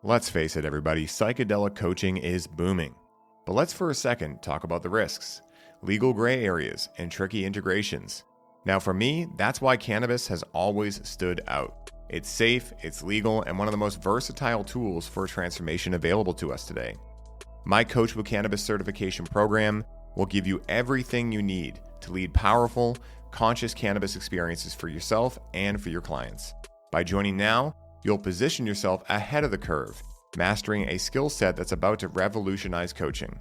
Let's face it, everybody, psychedelic coaching is booming. But let's for a second talk about the risks, legal gray areas, and tricky integrations. Now, for me, that's why cannabis has always stood out. It's safe, it's legal, and one of the most versatile tools for transformation available to us today. My Coach with Cannabis certification program will give you everything you need to lead powerful, conscious cannabis experiences for yourself and for your clients. By joining now, you'll position yourself ahead of the curve, mastering a skill set that's about to revolutionize coaching.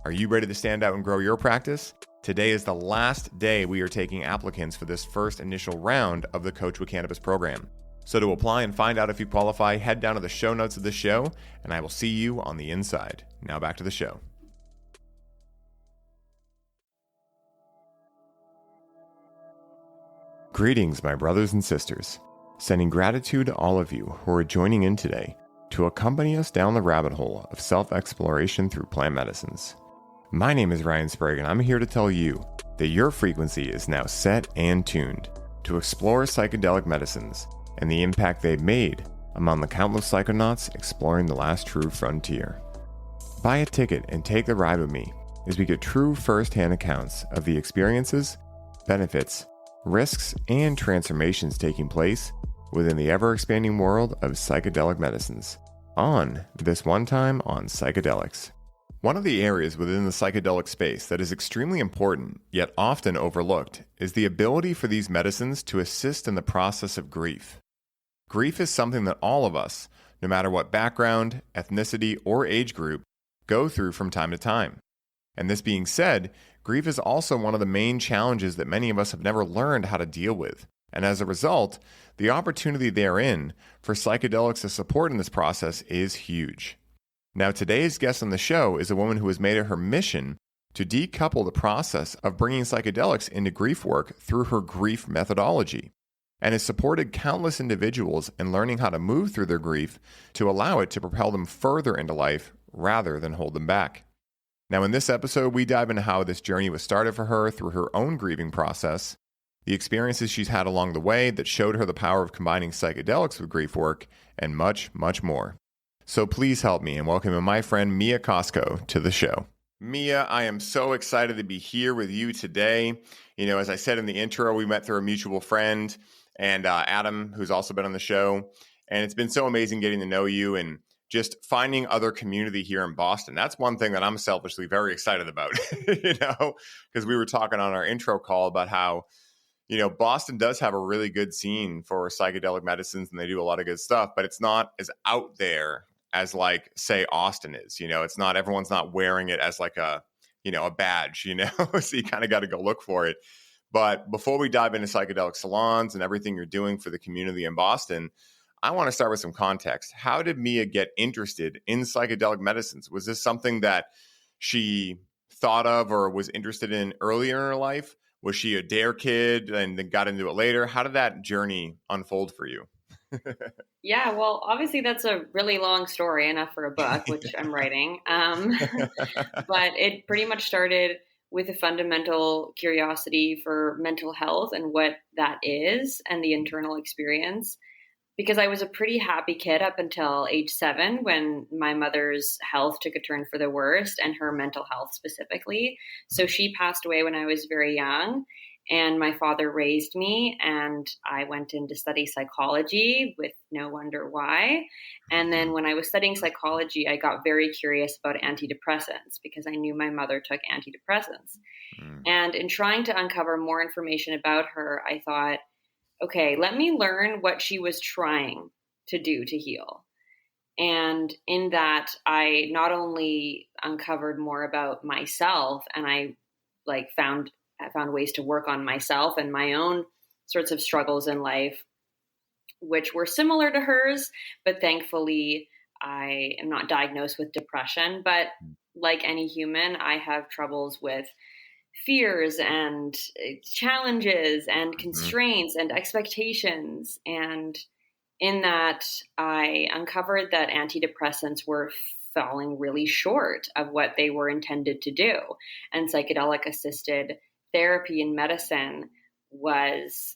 Are you ready to stand out and grow your practice? Today is the last day we are taking applicants for this first initial round of the Coach with Cannabis program. So to apply and find out if you qualify, head down to the show notes of this show, and I will see you on the inside. Now back to the show. Greetings, my brothers and sisters. Sending gratitude to all of you who are joining in today to accompany us down the rabbit hole of self-exploration through plant medicines. My name is Ryan Sprague, and I'm here to tell you that your frequency is now set and tuned to explore psychedelic medicines and the impact they've made among the countless psychonauts exploring the last true frontier. Buy a ticket and take the ride with me as we get true first-hand accounts of the experiences, benefits, risks, and transformations taking place within the ever-expanding world of psychedelic medicines on This One Time on Psychedelics. One of the areas within the psychedelic space that is extremely important, yet often overlooked, is the ability for these medicines to assist in the process of grief. Grief is something that all of us, no matter what background, ethnicity, or age group, go through from time to time. And this being said, grief is also one of the main challenges that many of us have never learned how to deal with. And as a result, the opportunity therein for psychedelics to support in this process is huge. Now, today's guest on the show is a woman who has made it her mission to decouple the process of bringing psychedelics into grief work through her grief methodology, and has supported countless individuals in learning how to move through their grief to allow it to propel them further into life rather than hold them back. Now, in this episode, we dive into how this journey was started for her through her own grieving process, the experiences she's had along the way that showed her the power of combining psychedelics with grief work, and much, much more. So please help me in welcoming my friend Mia Cosco to the show. Mia, I am so excited to be here with you today. You know, as I said in the intro, we met through a mutual friend and Adam, who's also been on the show. And it's been so amazing getting to know you and just finding other community here in Boston. That's one thing that I'm selfishly very excited about, because we were talking on our intro call about how, Boston does have a really good scene for psychedelic medicines and they do a lot of good stuff, but it's not as out there as like, say, Austin is. It's not, everyone's not wearing it as like a badge, so you kind of got to go look for it. But before we dive into psychedelic salons and everything you're doing for the community in Boston, I want to start with some context. How did Mia get interested in psychedelic medicines? Was this something that she thought of or was interested in earlier in her life? Was she a dare kid and then got into it later? How did that journey unfold for you? Yeah, well, obviously that's a really long story, enough for a book, which I'm writing. But it pretty much started with a fundamental curiosity for mental health and what that is and the internal experience. Because I was a pretty happy kid up until age 7 when my mother's health took a turn for the worst, and her mental health specifically. So she passed away when I was very young, and my father raised me, and I went in to study psychology with no wonder why. And then when I was studying psychology, I got very curious about antidepressants because I knew my mother took antidepressants. And in trying to uncover more information about her, I thought, okay, let me learn what she was trying to do to heal. And in that, I not only uncovered more about myself, and I found ways to work on myself and my own sorts of struggles in life, which were similar to hers, but thankfully I am not diagnosed with depression. But like any human, I have troubles with fears and challenges and constraints and expectations. And in that, I uncovered that antidepressants were falling really short of what they were intended to do. And psychedelic assisted therapy and medicine was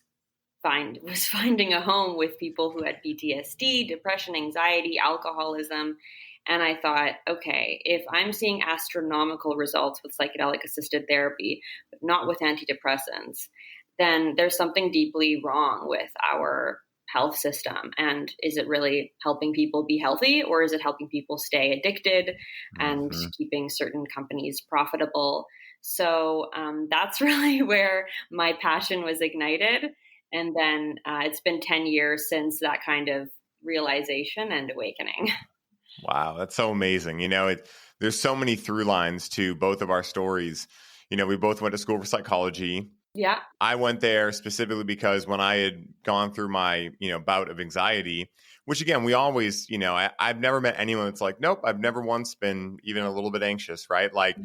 was finding a home with people who had PTSD, depression, anxiety, alcoholism. And I thought, okay, if I'm seeing astronomical results with psychedelic assisted therapy, but not with antidepressants, then there's something deeply wrong with our health system. And is it really helping people be healthy, or is it helping people stay addicted and keeping certain companies profitable? So that's really where my passion was ignited. And then it's been 10 years since that kind of realization and awakening. Wow, that's so amazing. There's so many through lines to both of our stories. We both went to school for psychology. Yeah. I went there specifically because when I had gone through my, bout of anxiety, which again, we always, I've never met anyone that's like, nope, I've never once been even a little bit anxious, right? Like,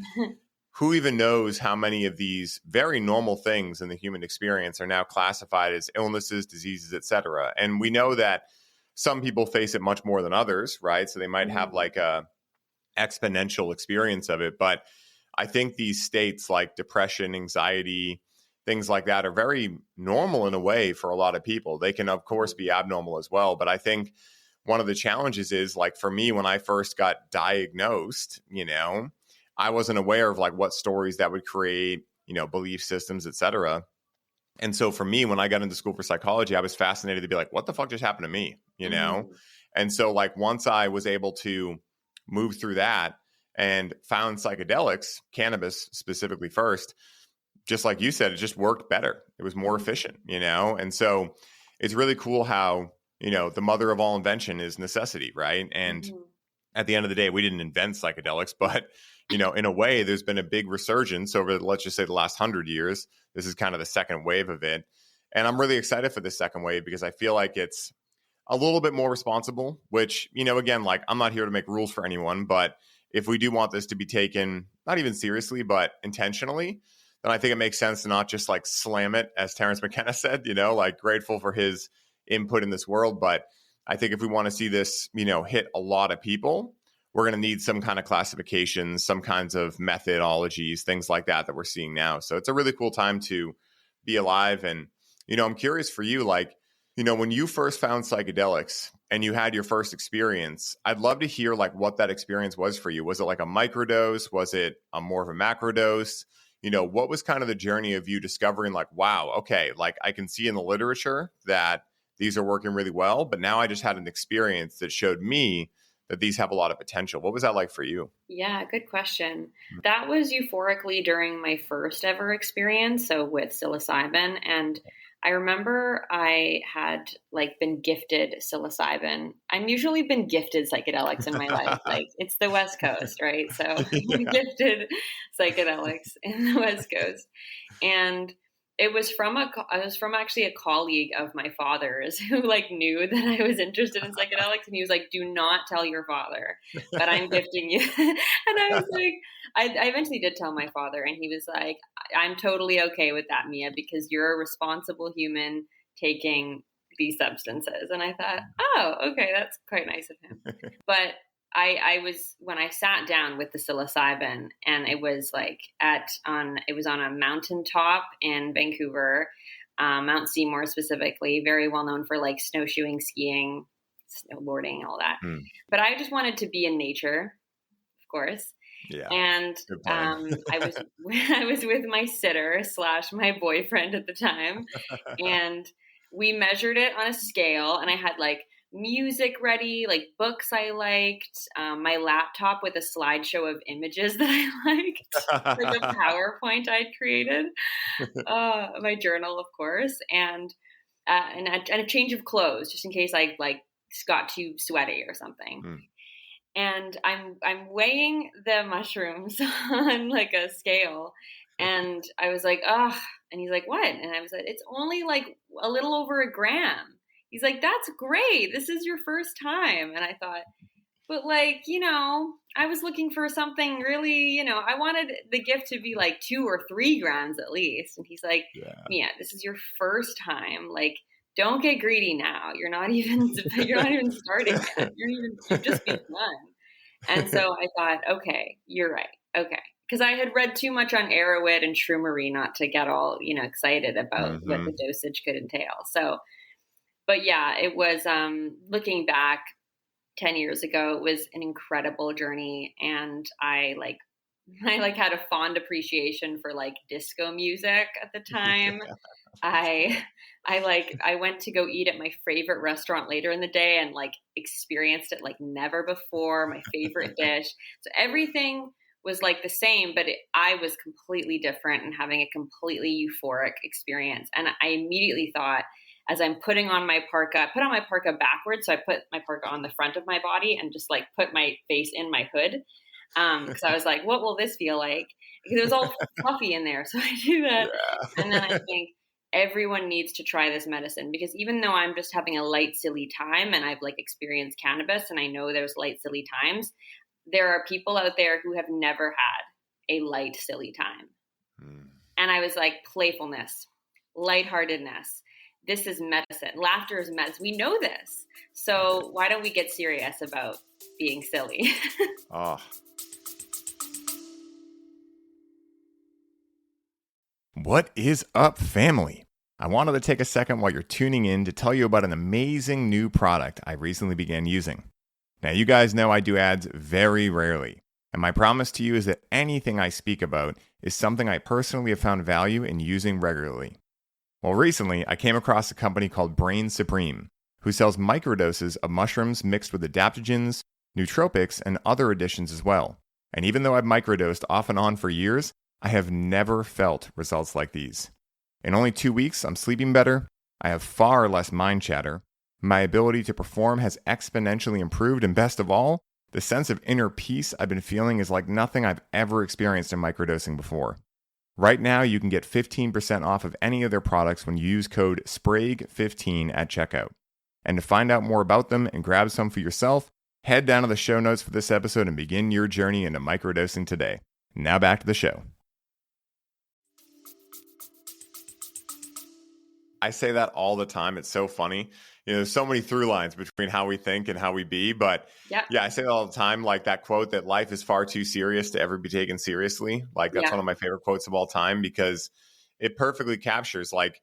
who even knows how many of these very normal things in the human experience are now classified as illnesses, diseases, et cetera. And we know that some people face it much more than others, right? So they might have like a exponential experience of it. But I think these states like depression, anxiety, things like that are very normal in a way for a lot of people. They can, of course, be abnormal as well. But I think one of the challenges is, like, for me, when I first got diagnosed, I wasn't aware of like what stories that would create, belief systems, et cetera. And so for me, when I got into school for psychology, I was fascinated to be like, what the fuck just happened to me? And so like once I was able to move through that and found psychedelics, cannabis specifically first, just like you said, it just worked better. It was more efficient, And so it's really cool how, the mother of all invention is necessity, right? And at the end of the day, we didn't invent psychedelics, but in a way, there's been a big resurgence over, let's just say, the last 100 years. This is kind of the second wave of it. And I'm really excited for this second wave because I feel like it's a little bit more responsible, which, again, like, I'm not here to make rules for anyone, but if we do want this to be taken, not even seriously, but intentionally, then I think it makes sense to not just like slam it, as Terence McKenna said, like, grateful for his input in this world. But I think if we want to see this, hit a lot of people, we're going to need some kind of classifications, some kinds of methodologies, things like that we're seeing now. So it's a really cool time to be alive. And, I'm curious for you, like, when you first found psychedelics and you had your first experience, I'd love to hear like what that experience was for you. Was it like a microdose? Was it a more of a macrodose? What was kind of the journey of you discovering like, wow, okay, like I can see in the literature that these are working really well, but now I just had an experience that showed me that these have a lot of potential. What was that like for you? Yeah, good question. That was euphorically during my first ever experience, so with psilocybin. And I remember I had like been gifted psilocybin. I'm usually been gifted psychedelics in my life. Like, it's the West Coast, right? So I'm gifted psychedelics in the West Coast. And it was from actually a colleague of my father's who like knew that I was interested in psychedelics, and he was like, "Do not tell your father, but I'm gifting you." And I was like, I eventually did tell my father, and he was like, "I'm totally okay with that, Mia, because you're a responsible human taking these substances." And I thought, oh, okay, that's quite nice of him. But I was, when I sat down with the psilocybin, and it was like it was on a mountaintop in Vancouver, Mount Seymour specifically, very well known for like snowshoeing, skiing, snowboarding, all that. But I just wanted to be in nature, of course. Yeah. And I was with my sitter / my boyfriend at the time, and we measured it on a scale, and I had like music ready, like books I liked, my laptop with a slideshow of images that I liked, like a PowerPoint I'd created, my journal, of course, and a change of clothes just in case I like got too sweaty or something. And I'm weighing the mushrooms on like a scale, and I was like, oh, and he's like, what? And I was like, it's only like a little over a gram. He's like, that's great. This is your first time. And I thought, but like, I was looking for something really, I wanted the gift to be like 2 or 3 grams at least. And he's like, yeah, this is your first time. Like, don't get greedy now. You're not even starting yet. You've just begun. And so I thought, okay, you're right. Okay. because I had read too much on Arrowhead and Shroomery not to get all, excited about what the dosage could entail. So, but yeah, it was, looking back 10 years ago, it was an incredible journey. And I had a fond appreciation for like disco music at the time. I went to go eat at my favorite restaurant later in the day and like experienced it like never before, my favorite dish. So everything was like the same, but I was completely different and having a completely euphoric experience. And I immediately thought, as I'm putting on my parka, I put on my parka backwards. So I put my parka on the front of my body and just like put my face in my hood. Because I was like, what will this feel like? Because it was all fluffy in there. So I do that. Yeah. And then I think everyone needs to try this medicine, because even though I'm just having a light, silly time and I've like experienced cannabis and I know there's light, silly times, there are people out there who have never had a light, silly time. And I was like, playfulness, lightheartedness. This is medicine. Laughter is medicine. We know this. So why don't we get serious about being silly? Oh. What is up, family? I wanted to take a second while you're tuning in to tell you about an amazing new product I recently began using. Now, you guys know I do ads very rarely, and my promise to you is that anything I speak about is something I personally have found value in using regularly. Well, recently, I came across a company called Brain Supreme, who sells microdoses of mushrooms mixed with adaptogens, nootropics, and other additions as well. And even though I've microdosed off and on for years, I have never felt results like these. In only 2 weeks, I'm sleeping better, I have far less mind chatter, my ability to perform has exponentially improved, and best of all, the sense of inner peace I've been feeling is like nothing I've ever experienced in microdosing before. Right now, you can get 15% off of any of their products when you use code SPRAGUE15 at checkout. And to find out more about them and grab some for yourself, head down to the show notes for this episode and begin your journey into microdosing today. Now back to the show. I say that all the time. It's so funny. There's so many through lines between how we think and how we be. But yeah, I say that all the time, like that quote that life is far too serious to ever be taken seriously. Like that's one of my favorite quotes of all time, because it perfectly captures like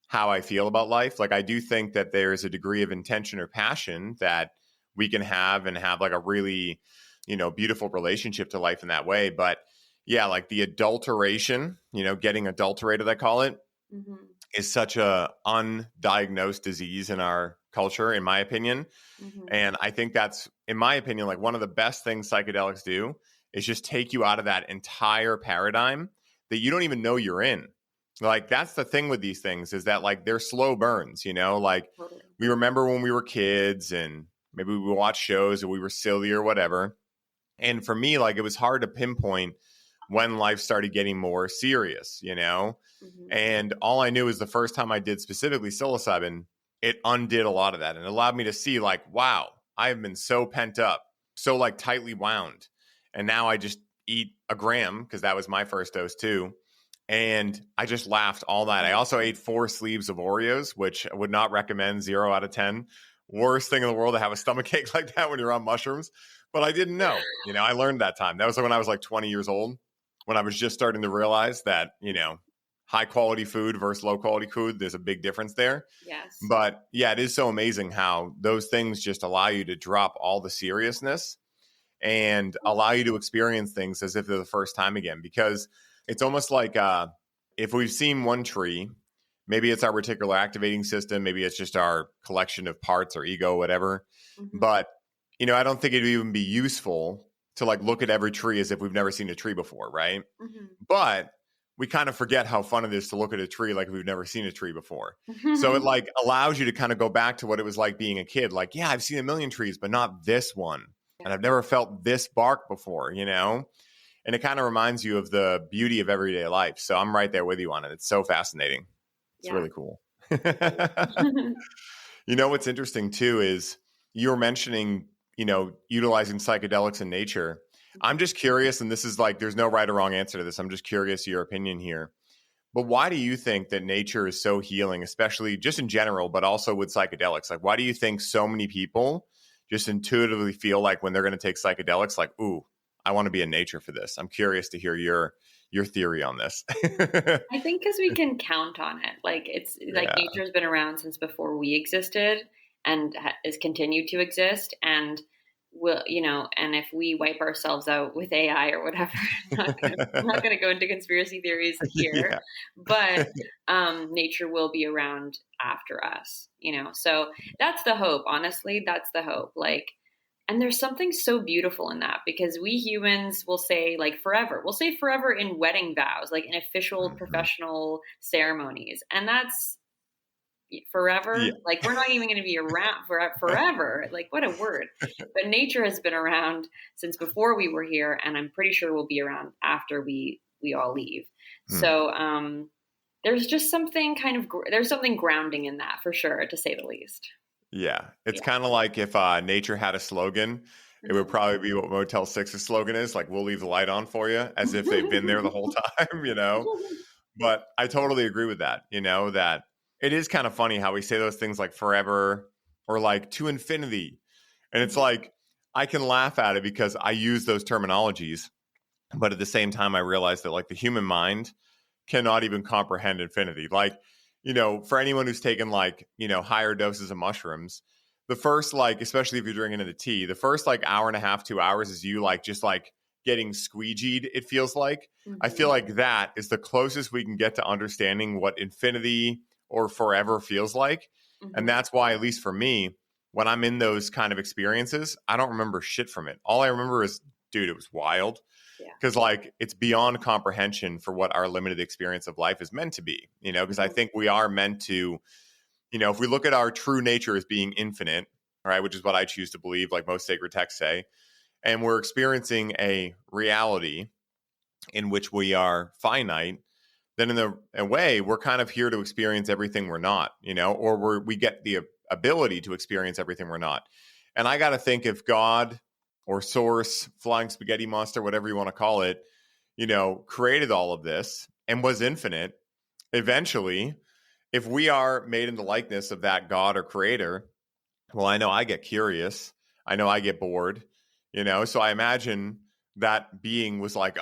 how I feel about life. Like I do think that there's a degree of intention or passion that we can have and have like a really, beautiful relationship to life in that way. But yeah, like the adulteration, getting adulterated, I call it, is such a undiagnosed disease in our culture, in my opinion. And I think that's, in my opinion, like one of the best things psychedelics do is just take you out of that entire paradigm that you don't even know you're in. Like that's the thing with these things, is that like they're slow burns, like we remember when we were kids and maybe we would watch shows or we were silly or whatever. And for me, like it was hard to pinpoint when life started getting more serious, And all I knew is the first time I did specifically psilocybin, it undid a lot of that and allowed me to see like, wow, I have been so pent up, so like tightly wound. And now I just eat a gram, because that was my first dose too. And I just laughed all night. I also ate 4 sleeves of Oreos, which I would not recommend, 0 out of 10. Worst thing in the world to have a stomachache like that when you're on mushrooms. But I didn't know, I learned that time. That was when I was like 20 years old, when I was just starting to realize that, high quality food versus low quality food, there's a big difference there. Yes. But yeah, it is so amazing how those things just allow you to drop all the seriousness and allow you to experience things as if they're the first time again. Because it's almost like if we've seen one tree, maybe it's our reticular activating system, maybe it's just our collection of parts or ego, whatever. But, I don't think it'd even be useful to like look at every tree as if we've never seen a tree before, right? But we kind of forget how fun it is to look at a tree like we've never seen a tree before. So it like allows you to kind of go back to what it was like being a kid. Like, yeah, I've seen a million trees, but not this one. And I've never felt this bark before, And it kind of reminds you of the beauty of everyday life. So I'm right there with you on it. It's so fascinating. It's really cool. What's interesting too is you were mentioning, utilizing psychedelics in nature. I'm just curious, and this is like, there's no right or wrong answer to this. I'm just curious your opinion here. But why do you think that nature is so healing, especially just in general, but also with psychedelics? Like, why do you think so many people just intuitively feel like when they're going to take psychedelics, like, ooh, I want to be in nature for this. I'm curious to hear your theory on this. I think because we can count on it. Like it's like Yeah. nature's been around since before we existed and is continued to exist. And will, and if we wipe ourselves out with AI or whatever, I'm not gonna go into conspiracy theories here, Yeah. but nature will be around after us. So that's the hope. Honestly, that's the hope. Like, and there's something so beautiful in that because we humans will say like forever. We'll say forever in wedding vows, like in official Mhm. professional ceremonies. And that's forever. Yeah. Like we're not even going to be around forever. Like what a word. But nature has been around since before we were here, and I'm pretty sure we'll be around after we all leave. Hmm. So there's just something there's something grounding in that for sure, to say the least. Yeah. It's Yeah. kind of like if nature had a slogan, it would probably be what Motel 6's slogan is, like, we'll leave the light on for you, as if they've been there the whole time. But I totally agree with that, that it is kind of funny how we say those things like forever or like to infinity. And it's like, I can laugh at it because I use those terminologies. But at the same time, I realize that like the human mind cannot even comprehend infinity. Like, for anyone who's taken like, higher doses of mushrooms, the first, like, especially if you're drinking into tea, the first like hour and a half, 2 hours is you like just like getting squeegeed, it feels like. I feel like that is the closest we can get to understanding what infinity or forever feels like. And that's why, at least for me, when I'm in those kind of experiences, I don't remember shit from it. All I remember is, dude, it was wild. Because like it's beyond comprehension for what our limited experience of life is meant to be, because I think we are meant to, if we look at our true nature as being infinite, right, which is what I choose to believe, like most sacred texts say, and we're experiencing a reality in which we are finite, then in a way, we're kind of here to experience everything we're not, or we get the ability to experience everything we're not. And I got to think if God or source, flying spaghetti monster, whatever you want to call it, created all of this and was infinite, eventually, if we are made in the likeness of that God or creator, well, I know I get curious. I know I get bored, so I imagine that being was like,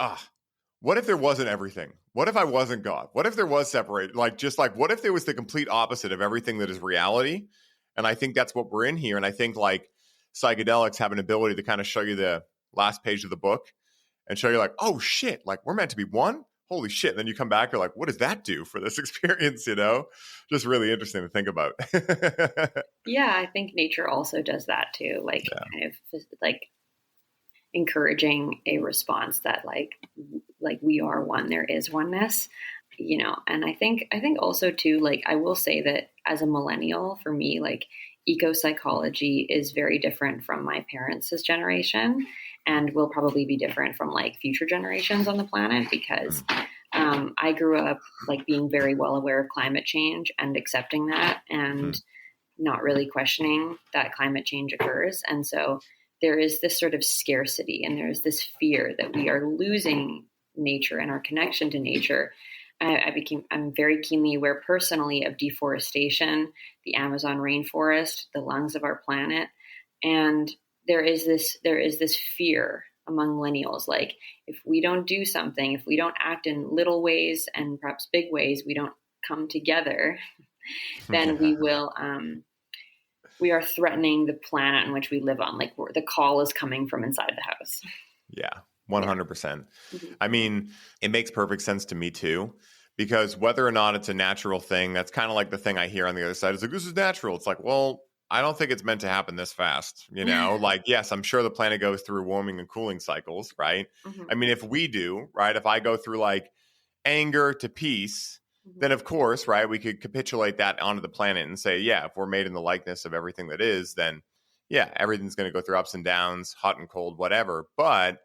what if there wasn't everything? What if I wasn't God? What if there was separate? Like, just like, what if there was the complete opposite of everything that is reality? And I think that's what we're in here. And I think like psychedelics have an ability to kind of show you the last page of the book and show you like, oh shit, like we're meant to be one. Holy shit. And then you come back, you're like, what does that do for this experience? Just really interesting to think about. Yeah, I think nature also does that too. Like kind of like encouraging a response that like we are one, there is oneness, and I think also too, like I will say that as a millennial, for me, like eco psychology is very different from my parents' generation and will probably be different from like future generations on the planet because I grew up like being very well aware of climate change and accepting that and not really questioning that climate change occurs. And so there is this sort of scarcity and there's this fear that we are losing nature and our connection to nature. I'm very keenly aware personally of deforestation, the Amazon rainforest, the lungs of our planet. And there is this fear among millennials. Like if we don't do something, if we don't act in little ways and perhaps big ways, we don't come together, then we are threatening the planet in which we live on. Like the call is coming from inside the house. Yeah, 100%. Mm-hmm. I mean, it makes perfect sense to me too, because whether or not it's a natural thing, that's kind of like the thing I hear on the other side is like, this is natural. It's like, well, I don't think it's meant to happen this fast. Like, yes, I'm sure the planet goes through warming and cooling cycles, right? I mean, if we do, right, if I go through like anger to peace, then of course, right, we could capitulate that onto the planet and say, yeah, if we're made in the likeness of everything that is, then yeah, everything's going to go through ups and downs, hot and cold, whatever. But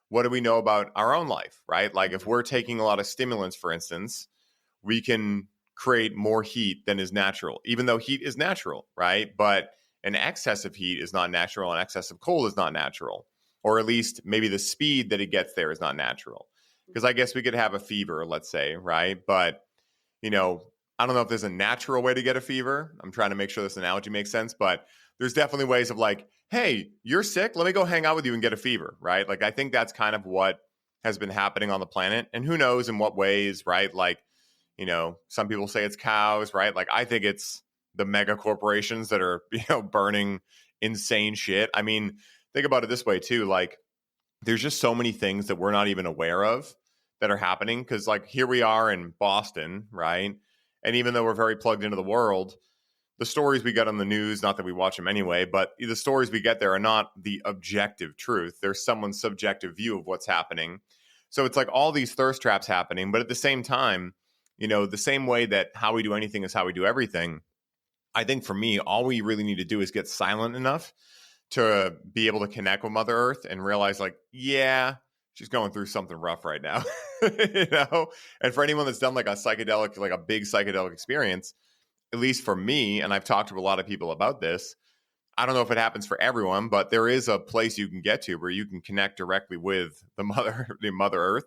what do we know about our own life, right? Like if we're taking a lot of stimulants, for instance, we can create more heat than is natural, even though heat is natural, right? But an excess of heat is not natural. An excess of cold is not natural, or at least maybe the speed that it gets there is not natural. Because I guess we could have a fever, let's say, right? But I don't know if there's a natural way to get a fever. I'm trying to make sure this analogy makes sense, but there's definitely ways of like, hey, you're sick. Let me go hang out with you and get a fever, right? Like, I think that's kind of what has been happening on the planet. And who knows in what ways, right? Like, you know, some people say it's cows, right? Like, I think it's the mega corporations that are, you know, burning insane shit. I mean, think about it this way too. Like, there's just so many things that we're not even aware of that are happening. Cause like here we are in Boston, right? And even though we're very plugged into the world, the stories we get on the news, not that we watch them anyway, but the stories we get there are not the objective truth. There's someone's subjective view of what's happening. So it's like all these thirst traps happening. But at the same time, you know, the same way that how we do anything is how we do everything. I think for me, all we really need to do is get silent enough to be able to connect with Mother Earth and realize like, yeah, she's going through something rough right now, you know? And for anyone that's done like a psychedelic, like a big psychedelic experience, at least for me, and I've talked to a lot of people about this, I don't know if it happens for everyone, but there is a place you can get to where you can connect directly with the Mother Earth,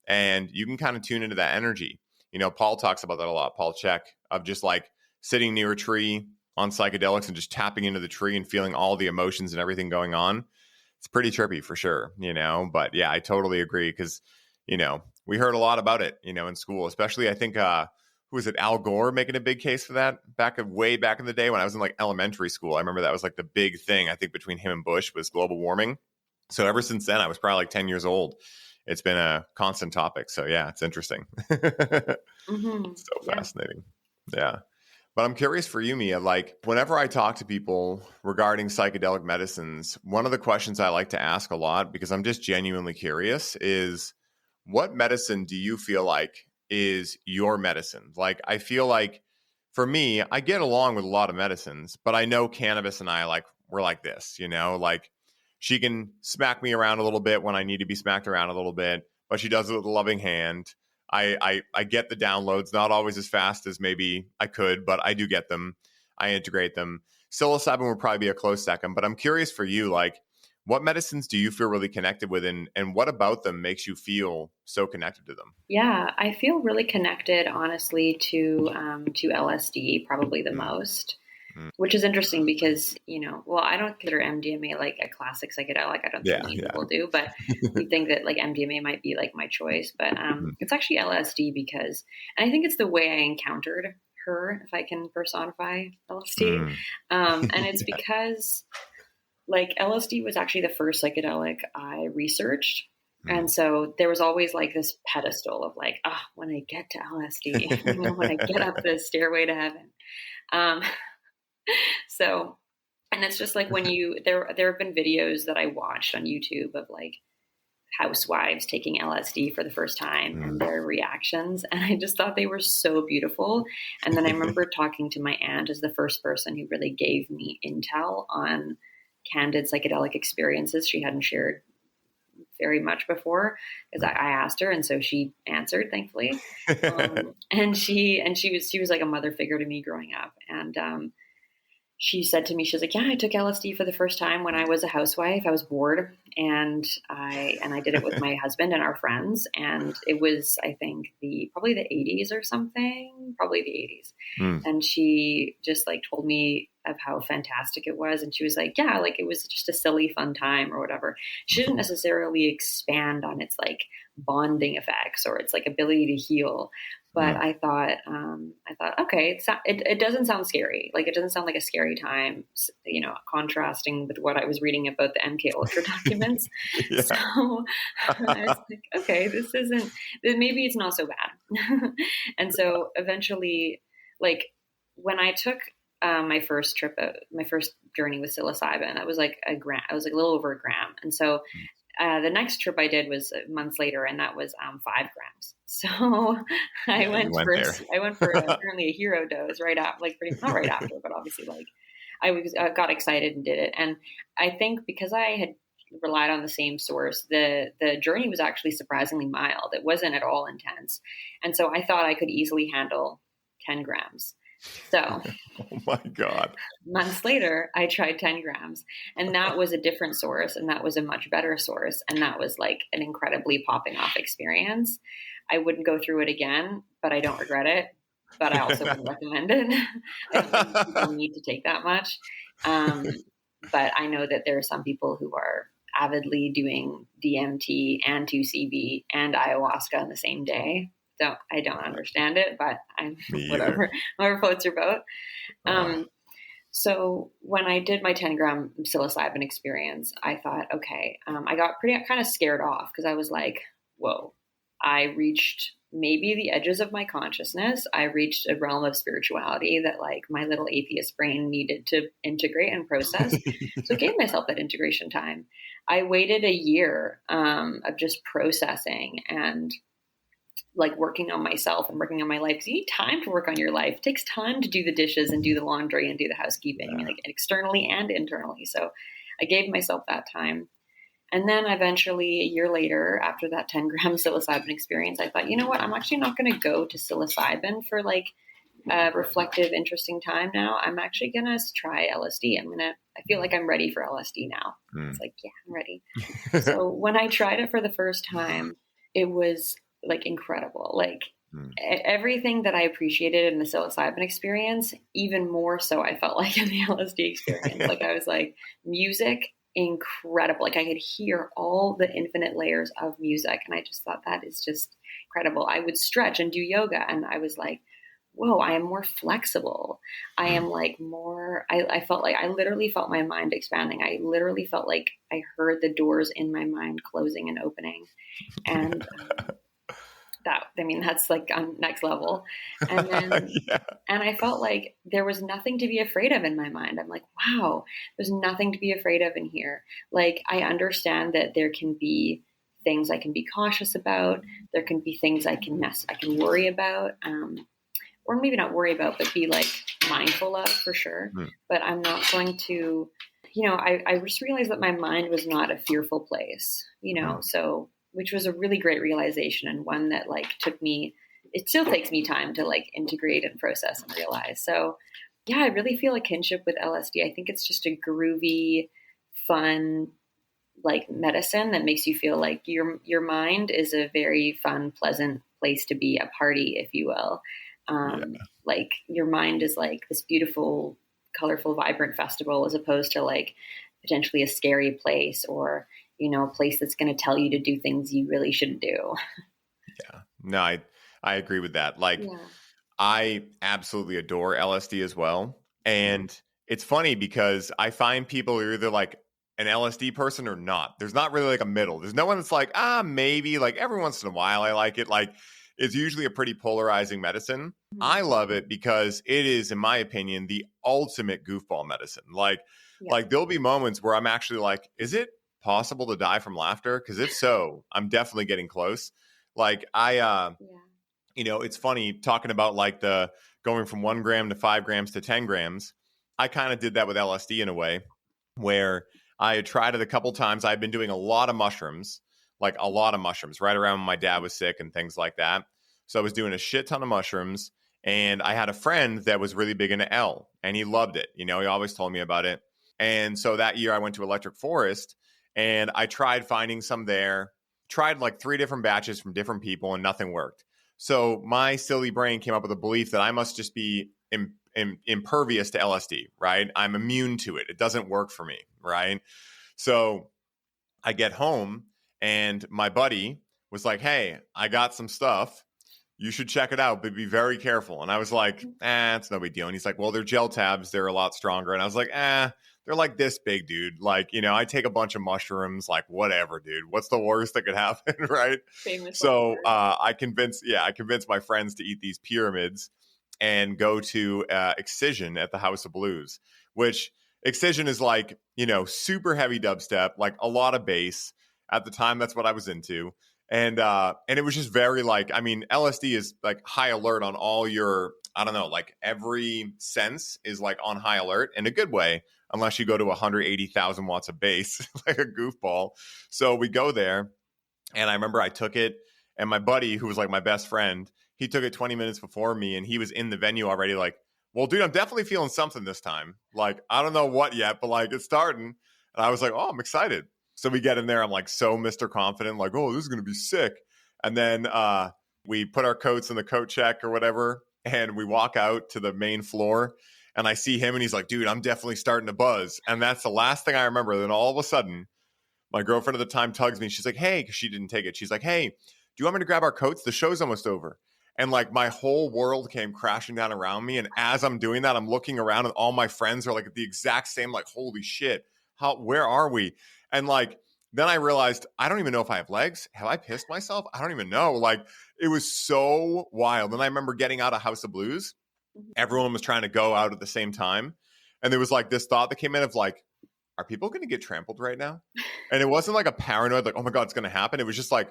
and you can kind of tune into that energy. You know, Paul talks about that a lot, Paul Check, of just like sitting near a tree on psychedelics and just tapping into the tree and feeling all the emotions and everything going on. It's pretty trippy for sure, you know, but yeah, I totally agree because, you know, we heard a lot about it, you know, in school, especially I think, who was it, Al Gore making a big case for that way back in the day when I was in like elementary school. I remember that was like the big thing, I think, between him and Bush was global warming. So ever since then, I was probably like 10 years old. It's been a constant topic. So yeah, it's interesting. It's so fascinating. Yeah. But I'm curious for you, Mia, like whenever I talk to people regarding psychedelic medicines, one of the questions I like to ask a lot, because I'm just genuinely curious, is what medicine do you feel like is your medicine? Like, I feel like for me, I get along with a lot of medicines, but I know cannabis and I like, we're like this, you know, like she can smack me around a little bit when I need to be smacked around a little bit, but she does it with a loving hand. I get the downloads, not always as fast as maybe I could, but I do get them. I integrate them. Psilocybin would probably be a close second, but I'm curious for you, like, what medicines do you feel really connected with, and what about them makes you feel so connected to them? Yeah, I feel really connected, honestly, to LSD, probably the most. Which is interesting because, you know, well, I don't consider MDMA like a classic psychedelic. I don't think many people do, but you think that like MDMA might be like my choice. But it's actually LSD because, and I think it's the way I encountered her, if I can personify LSD. And it's because like LSD was actually the first psychedelic I researched. And so there was always like this pedestal of like, when I get to LSD, you know, when I get up the stairway to heaven. So, and it's just like when there have been videos that I watched on YouTube of like housewives taking LSD for the first time and their reactions. And I just thought they were so beautiful. And then I remember talking to my aunt as the first person who really gave me intel on candid psychedelic experiences she hadn't shared very much before, because I asked her, and so she answered, thankfully. And she was like a mother figure to me growing up. And she said to me, she's like, yeah, I took LSD for the first time when I was a housewife. I was bored, and I did it with my husband and our friends. And it was, I think, probably the 80s or something, probably the 80s. And she just like told me of how fantastic it was. And she was like, yeah, like it was just a silly, fun time or whatever. She didn't necessarily expand on its like bonding effects or its like ability to heal. But I thought, okay, it doesn't sound scary. Like it doesn't sound like a scary time, you know, contrasting with what I was reading about the MK Ultra documents. So I was like, okay, maybe it's not so bad. And so eventually, like when I took my first journey with psilocybin, it was like a gram. It was like a little over a gram. And so the next trip I did was months later, and that was 5 grams. So I went for apparently a hero dose right after, like not right after, but obviously like I got excited and did it. And I think because I had relied on the same source, the journey was actually surprisingly mild. It wasn't at all intense. And so I thought I could easily handle 10 grams. So, oh my God. Months later, I tried 10 grams, and that was a different source, and that was a much better source. And that was like an incredibly popping off experience. I wouldn't go through it again, but I don't regret it. but I also wouldn't recommend it. I don't think people need to take that much. Um, but I know that there are some people who are avidly doing DMT and 2CB and ayahuasca on the same day. I don't understand it, but I'm Me either. whatever floats your boat. Oh, So when I did my 10-gram psilocybin experience, I thought, okay, I got kind of scared off because I was like, whoa, I reached maybe the edges of my consciousness. I reached a realm of spirituality that like my little atheist brain needed to integrate and process. So I gave myself that integration time. I waited a year of just processing and like working on myself and working on my life, because you need time to work on your life. It takes time to do the dishes and do the laundry and do the housekeeping. I mean, like externally and internally. So I gave myself that time. And then eventually a year later, after that 10-gram psilocybin experience, I thought, you know what, I'm actually not going to go to psilocybin for like a reflective, interesting time now. I'm actually going to try LSD. I feel like I'm ready for LSD now. It's like, yeah, I'm ready. So when I tried it for the first time, it was like incredible. Like everything that I appreciated in the psilocybin experience, even more so I felt like in the LSD experience. Like I was like, music, incredible. Like I could hear all the infinite layers of music. And I just thought that is just incredible. I would stretch and do yoga. And I was like, whoa, I am more flexible. I am like more, I felt like I literally felt my mind expanding. I literally felt like I heard the doors in my mind closing and opening. And that's like on next level. And then, and I felt like there was nothing to be afraid of in my mind. I'm like, wow, there's nothing to be afraid of in here. Like, I understand that there can be things I can be cautious about. There can be things I can worry about. Or maybe not worry about, but be like mindful of for sure. But I'm not going to, I just realized that my mind was not a fearful place, so, which was a really great realization, and one that like it still takes me time to like integrate and process and realize. So yeah, I really feel a kinship with LSD. I think it's just a groovy, fun, like medicine that makes you feel like your mind is a very fun, pleasant place to be, a party, if you will. Like your mind is like this beautiful, colorful, vibrant festival, as opposed to like potentially a scary place, or, a place that's going to tell you to do things you really shouldn't do. Yeah, no, I agree with that. Like, I absolutely adore LSD as well. And it's funny because I find people are either like an LSD person or not. There's not really like a middle. There's no one that's like, maybe, like every once in a while I like it. Like, it's usually a pretty polarizing medicine. I love it because it is, in my opinion, the ultimate goofball medicine. Like there'll be moments where I'm actually like, is it possible to die from laughter? Because if so, I'm definitely getting close. Like it's funny talking about like the going from 1 gram to 5 grams to 10 grams. I kind of did that with LSD in a way where I had tried it a couple times. I'd been doing a lot of mushrooms, right around when my dad was sick and things like that. So I was doing a shit ton of mushrooms, and I had a friend that was really big into L, and he loved it. He always told me about it. And so that year I went to Electric Forest, and I tried finding some there, tried like 3 different batches from different people, and nothing worked. So my silly brain came up with a belief that I must just be impervious to LSD, right? I'm immune to it. It doesn't work for me, right? So I get home, and my buddy was like, hey, I got some stuff. You should check it out, but be very careful. And I was like, it's no big deal. And he's like, well, they're gel tabs. They're a lot stronger. And I was like, they're like this big, dude. Like, I take a bunch of mushrooms, like whatever, dude. What's the worst that could happen, right? So I convinced my friends to eat these pyramids and go to Excision at the House of Blues, which Excision is like, super heavy dubstep, like a lot of bass. At the time, that's what I was into. And it was just very like, I mean, LSD is like high alert on all your, I don't know, like every sense is like on high alert in a good way, unless you go to 180,000 watts of bass, like a goofball. So we go there, and I remember I took it, and my buddy, who was like my best friend, he took it 20 minutes before me, and he was in the venue already like, well, dude, I'm definitely feeling something this time. Like, I don't know what yet, but like it's starting. And I was like, oh, I'm excited. So we get in there. I'm like so Mr. Confident, like, oh, this is going to be sick. And then we put our coats in the coat check or whatever. and we walk out to the main floor, and I see him, and he's like, dude, I'm definitely starting to buzz. And that's the last thing I remember. Then all of a sudden, my girlfriend at the time tugs me. She's like, hey, 'cause she didn't take it. She's like, hey, do you want me to grab our coats? The show's almost over. And like my whole world came crashing down around me. And as I'm doing that, I'm looking around and all my friends are like at the exact same, like, holy shit, where are we? And like, then I realized I don't even know if I have legs. Have I pissed myself? I don't even know. Like, it was so wild. And I remember getting out of House of Blues. Everyone was trying to go out at the same time. And there was like this thought that came in of like, are people going to get trampled right now? And it wasn't like a paranoid, like, oh my God, it's going to happen. It was just like,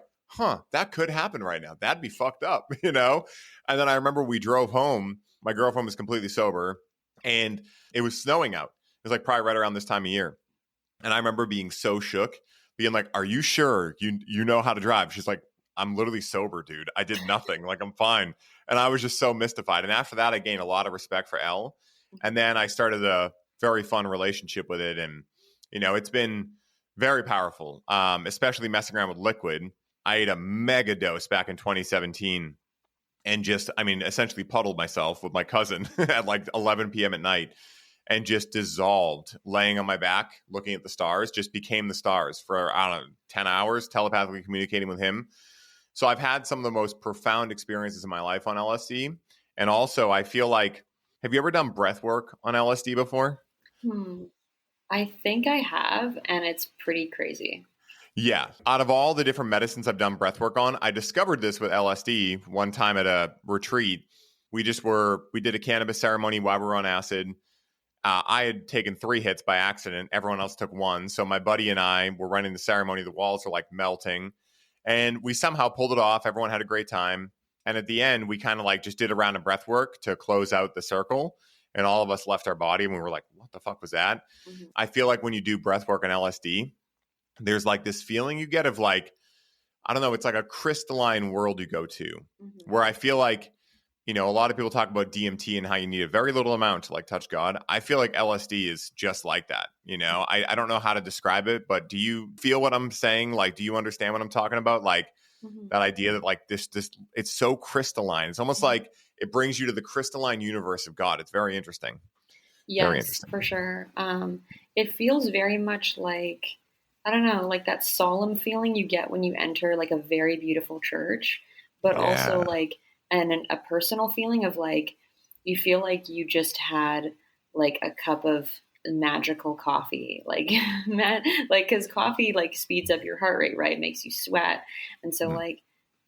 that could happen right now. That'd be fucked up, you know? And then I remember we drove home. My girlfriend was completely sober and it was snowing out. It was like probably right around this time of year. And I remember being so shook, being like, are you sure you know how to drive? She's like, I'm literally sober, dude. I did nothing. Like, I'm fine. And I was just so mystified. And after that, I gained a lot of respect for Elle. And then I started a very fun relationship with it. And, you know, it's been very powerful, especially messing around with liquid. I ate a mega dose back in 2017 and just, I mean, essentially puddled myself with my cousin at like 11 p.m. at night and just dissolved, laying on my back, looking at the stars, just became the stars for, I don't know, 10 hours, telepathically communicating with him. So I've had some of the most profound experiences in my life on LSD. And also, I feel like, have you ever done breath work on LSD before? I think I have, and it's pretty crazy. Yeah. Out of all the different medicines I've done breath work on, I discovered this with LSD one time at a retreat. We did a cannabis ceremony while we were on acid. I had taken 3 hits by accident. Everyone else took 1. So my buddy and I were running the ceremony. The walls were like melting. And we somehow pulled it off. Everyone had a great time. And at the end, we kind of like just did a round of breath work to close out the circle. And all of us left our body and we were like, what the fuck was that? Mm-hmm. I feel like when you do breath work on LSD, there's like this feeling you get of like, I don't know, it's like a crystalline world you go to where I feel like, you know, a lot of people talk about DMT and how you need a very little amount to like touch God. I feel like LSD is just like that. You know, I don't know how to describe it, but do you feel what I'm saying? Like, do you understand what I'm talking about? Like that idea that like this, it's so crystalline. It's almost like it brings you to the crystalline universe of God. It's very interesting. Yes, very interesting. For sure. It feels very much like, I don't know, like that solemn feeling you get when you enter like a very beautiful church, but also like, and a personal feeling of like, you feel like you just had like a cup of magical coffee, like, cause coffee like speeds up your heart rate, right? It makes you sweat. And so like,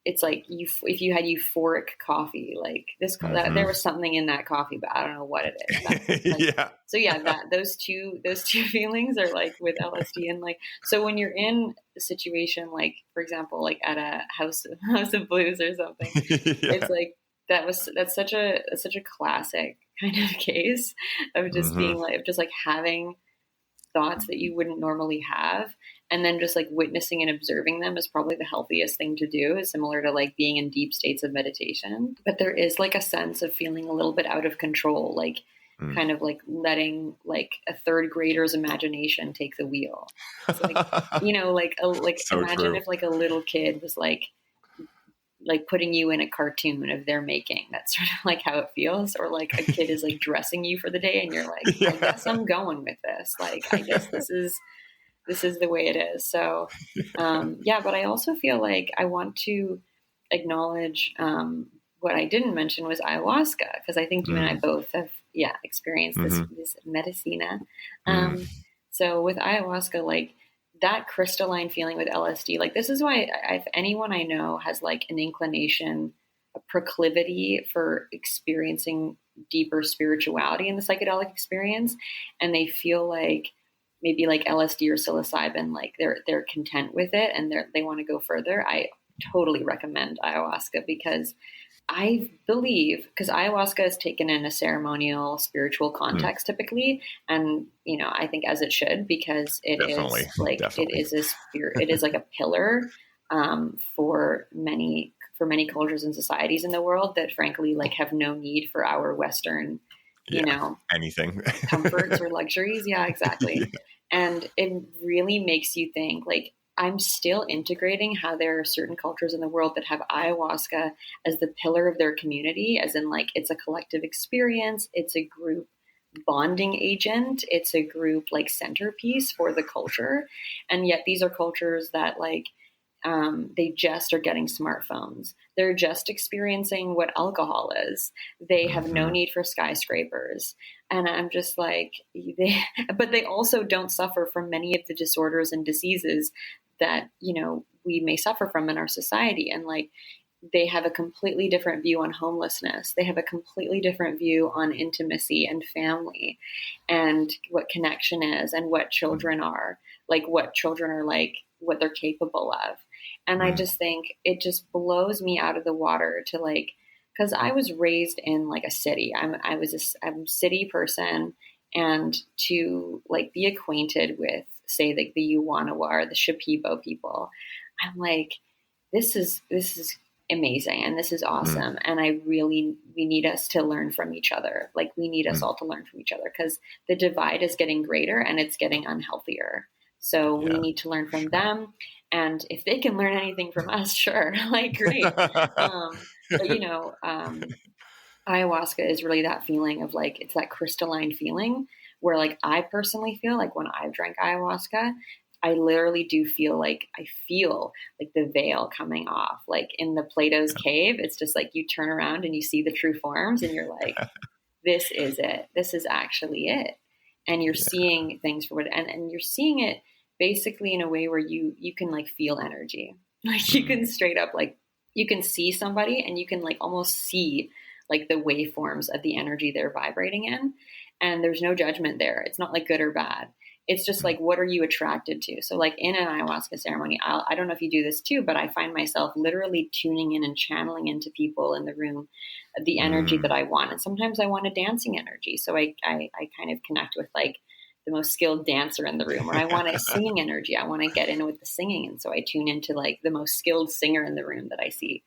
it's like if you had euphoric coffee, like this, there was something in that coffee, but I don't know what it is. Like, so yeah, those two feelings are like with LSD and like, so when you're in a situation, like for example, like at a house of blues or something, it's like, that's such a classic kind of case of just being like, just like having thoughts that you wouldn't normally have. And then just like witnessing and observing them is probably the healthiest thing to do, is similar to like being in deep states of meditation. But there is like a sense of feeling a little bit out of control, like kind of like letting like a third grader's imagination take the wheel. So like, you know, like so imagine true. If like a little kid was like putting you in a cartoon of their making. That's sort of like how it feels. Or like a kid is like dressing you for the day and you're like, I guess I'm going with this. Like, I guess this is the way it is. So, but I also feel like I want to acknowledge, what I didn't mention was ayahuasca, because I think you and I both have, experienced this medicina. So with ayahuasca, like, that crystalline feeling with LSD, like this is why if anyone I know has like an inclination, a proclivity for experiencing deeper spirituality in the psychedelic experience, and they feel like maybe like LSD or psilocybin, like they're content with it and they want to go further, I totally recommend ayahuasca, because I believe, because ayahuasca is taken in a ceremonial, spiritual context typically, and you know, I think as it should, because it is like it is a spirit, it is like a pillar for many cultures and societies in the world that, frankly, like have no need for our Western, you know, anything comforts or luxuries. Yeah, exactly. And it really makes you think, like, I'm still integrating how there are certain cultures in the world that have ayahuasca as the pillar of their community, as in like it's a collective experience, it's a group bonding agent, it's a group like centerpiece for the culture. And yet these are cultures that like they just are getting smartphones. They're just experiencing what alcohol is. They have no need for skyscrapers. And I'm just like, but they also don't suffer from many of the disorders and diseases that, you know, we may suffer from in our society. And like, they have a completely different view on homelessness. They have a completely different view on intimacy and family and what connection is and what children are like, what they're capable of. And I just think it just blows me out of the water to like, because I was raised in like a city. I'm a city person, and to like be acquainted with, say, like the Yuwanawa or the Shipibo people, I'm like, this is amazing and this is awesome. And we need us to learn from each other. Like we need us all to learn from each other because the divide is getting greater and it's getting unhealthier. So we need to learn from them. And if they can learn anything from us, sure, like great. But you know, ayahuasca is really that feeling of like, it's that crystalline feeling where like, I personally feel like when I've drank ayahuasca, I literally do feel like the veil coming off, like in the Plato's cave. It's just like, you turn around and you see the true forms and you're like, this is it. This is actually it. And you're seeing things for what, and you're seeing it basically in a way where you can like feel energy. Like you can straight up, like you can see somebody and you can like almost see like the waveforms of the energy they're vibrating in. And there's no judgment there. It's not like good or bad. It's just like, what are you attracted to? So like in an ayahuasca ceremony, I don't know if you do this too, but I find myself literally tuning in and channeling into people in the room, the energy that I want. And sometimes I want a dancing energy. So I kind of connect with like the most skilled dancer in the room, or I want a singing energy. I want to get in with the singing. And so I tune into like the most skilled singer in the room that I see.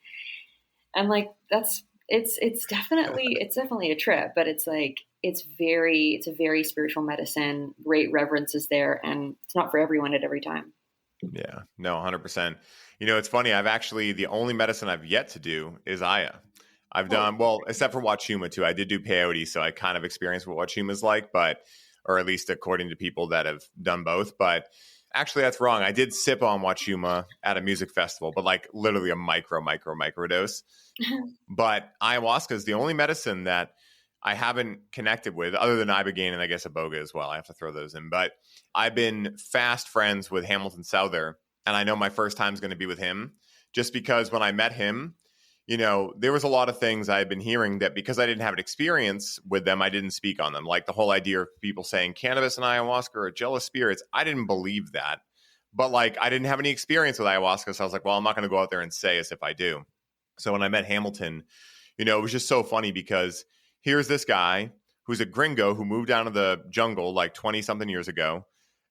And like, it's definitely a trip, but it's like, it's a very spiritual medicine, great reverences there. And it's not for everyone at every time. Yeah, no, 100%. You know, it's funny. The only medicine I've yet to do is Aya. I've done, well, except for Wachuma too. I did do peyote, so I kind of experienced what Wachuma is like, or at least according to people that have done both. But actually, that's wrong. I did sip on Wachuma at a music festival, but like literally a micro dose. But ayahuasca is the only medicine that I haven't connected with, other than Ibogaine and I guess Iboga as well. I have to throw those in. But I've been fast friends with Hamilton Souther, and I know my first time is going to be with him, just because when I met him, you know, there was a lot of things I had been hearing that because I didn't have an experience with them, I didn't speak on them. Like the whole idea of people saying cannabis and ayahuasca are jealous spirits. I didn't believe that. But like I didn't have any experience with ayahuasca, so I was like, well, I'm not going to go out there and say as if I do. So when I met Hamilton, you know, it was just so funny because here's this guy who's a gringo who moved down to the jungle like 20 something years ago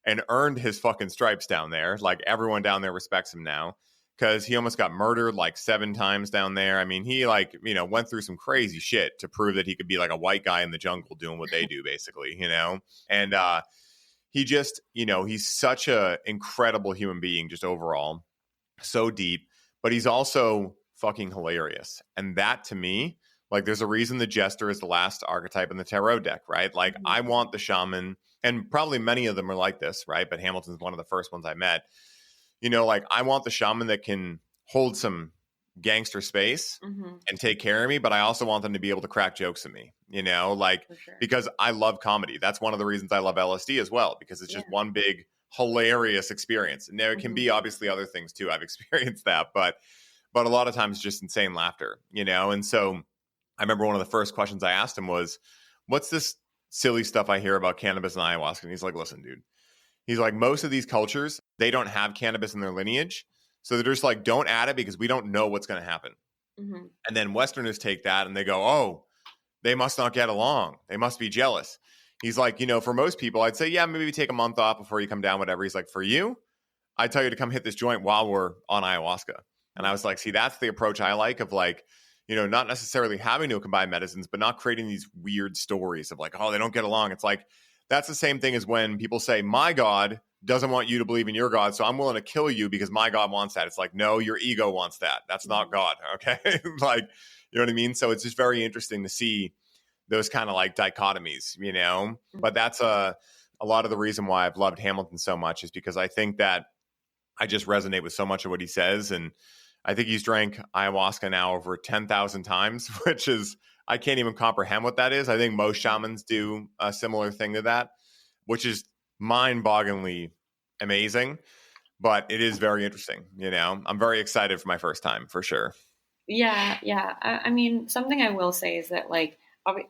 and earned his fucking stripes down there. Like everyone down there respects him now because he almost got murdered like 7 times down there. I mean, he like, you know, went through some crazy shit to prove that he could be like a white guy in the jungle doing what they do basically, you know? And he just, you know, he's such a incredible human being just overall, so deep, but he's also fucking hilarious. And that to me, like there's a reason the jester is the last archetype in the tarot deck, right? Like I want the shaman, and probably many of them are like this, right? But Hamilton's one of the first ones I met. You know, like I want the shaman that can hold some gangster space and take care of me, but I also want them to be able to crack jokes at me, you know, like because I love comedy. That's one of the reasons I love LSD as well, because it's just one big hilarious experience. And there can be obviously other things too. I've experienced that, but a lot of times just insane laughter, you know? And so I remember one of the first questions I asked him was, what's this silly stuff I hear about cannabis and ayahuasca? And he's like, listen, dude, he's like, most of these cultures, they don't have cannabis in their lineage. So they're just like, don't add it because we don't know what's going to happen. And then Westerners take that and they go, oh, they must not get along. They must be jealous. He's like, you know, for most people, I'd say, yeah, maybe take a month off before you come down, whatever. He's like, for you, I tell you to come hit this joint while we're on ayahuasca. And I was like, see, that's the approach I like of like, you know, not necessarily having to combine medicines, but not creating these weird stories of like, oh, they don't get along. It's like, that's the same thing as when people say, my God doesn't want you to believe in your God, so I'm willing to kill you because my God wants that. It's like, no, your ego wants that. That's not God. Okay. Like, you know what I mean? So it's just very interesting to see those kind of like dichotomies, you know, but that's a lot of the reason why I've loved Hamilton so much is because I think that I just resonate with so much of what he says. And I think he's drank ayahuasca now over 10,000 times, which is, I can't even comprehend what that is. I think most shamans do a similar thing to that, which is mind-bogglingly amazing, but it is very interesting. You know, I'm very excited for my first time for sure. Yeah, yeah. I mean, something I will say is that like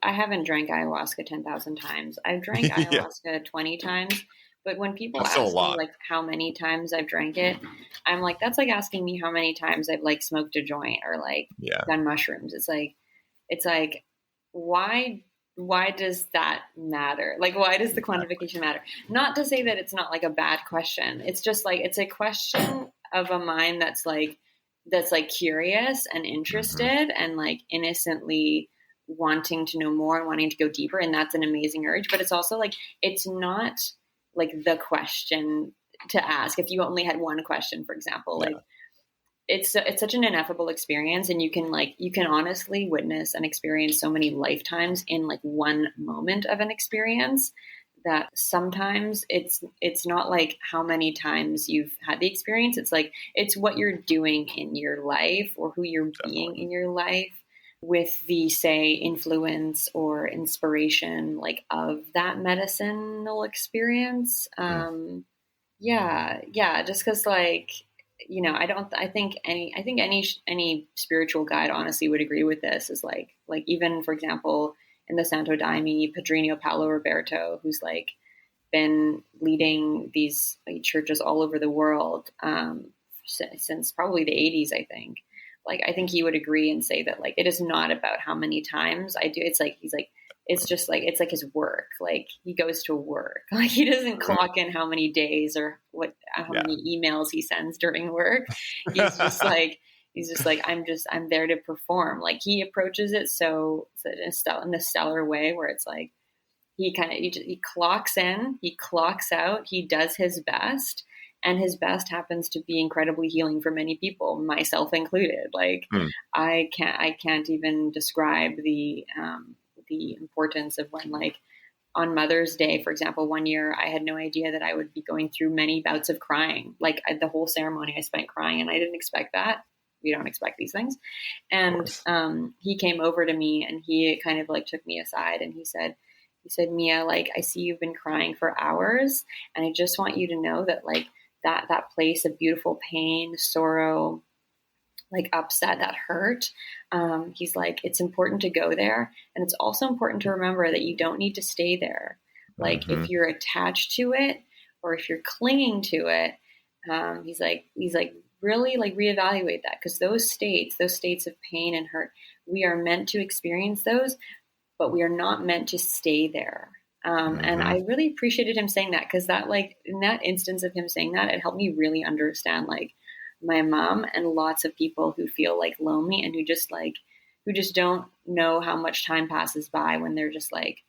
I haven't drank ayahuasca 10,000 times. I've drank Yeah, ayahuasca 20 times. But when people that's still a ask me lot. like how many times I've drank it, I'm like, that's like asking me how many times I've like smoked a joint or like Yeah. done mushrooms. It's like, why does that matter? Like, why does the quantification matter? Not to say that it's not like a bad question. It's just like, it's a question of a mind that's like curious and interested and like innocently wanting to know more and wanting to go deeper. And that's an amazing urge. But it's also like, it's not like the question to ask. If you only had one question, for example, Yeah. like it's such an ineffable experience, and you can honestly witness and experience so many lifetimes in like one moment of an experience that sometimes it's not like how many times you've had the experience. It's like it's what you're doing in your life or who you're being in your life with the, say, influence or inspiration like of that medicinal experience. Yeah, just because like, you know, I think any spiritual guide honestly would agree with this, is like even for example in the Santo Daime, Padrino Paolo Roberto, who's like been leading these like, churches all over the world since probably the 80s, I think. Like, I think he would agree and say that like it is not about how many times I do. It's like he's like it's just like it's like his work. Like he goes to work. Like he doesn't clock in how many days or how many emails he sends during work. He's just like I'm there to perform. Like he approaches it so in a stellar way where it's like he clocks in, he clocks out, he does his best, and his best happens to be incredibly healing for many people, myself included. Like I can't even describe the importance of when, like, on Mother's Day, for example, one year I had no idea that I would be going through many bouts of crying. Like the whole ceremony I spent crying, and I didn't expect that. We don't expect these things. And he came over to me and he kind of like took me aside and he said, Mia, like, I see you've been crying for hours, and I just want you to know that like that place of beautiful pain, sorrow, like upset, that hurt. He's like, it's important to go there. And it's also important to remember that you don't need to stay there. Like if you're attached to it or if you're clinging to it, he's like, really like reevaluate that. Cause those states of pain and hurt, we are meant to experience those, but we are not meant to stay there. And I really appreciated him saying that, because that, like, in that instance of him saying that, it helped me really understand like my mom and lots of people who feel like lonely and who just don't know how much time passes by when they're just like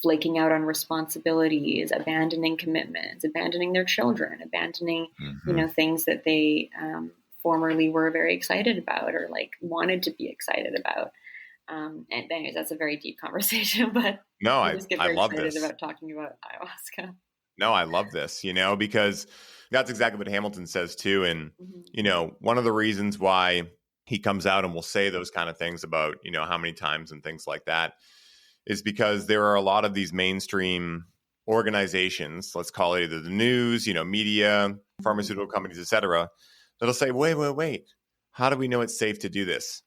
flaking out on responsibilities, abandoning commitments, abandoning their children, abandoning, you know, things that they formerly were very excited about or like wanted to be excited about. And anyways, that's a very deep conversation, but no, I just get very love excited this. about talking about ayahuasca. No, I love this, you know, because that's exactly what Hamilton says too. And, you know, one of the reasons why he comes out and will say those kind of things about, you know, how many times and things like that is because there are a lot of these mainstream organizations, let's call it either the news, you know, media, pharmaceutical companies, et cetera, that'll say, wait, how do we know it's safe to do this?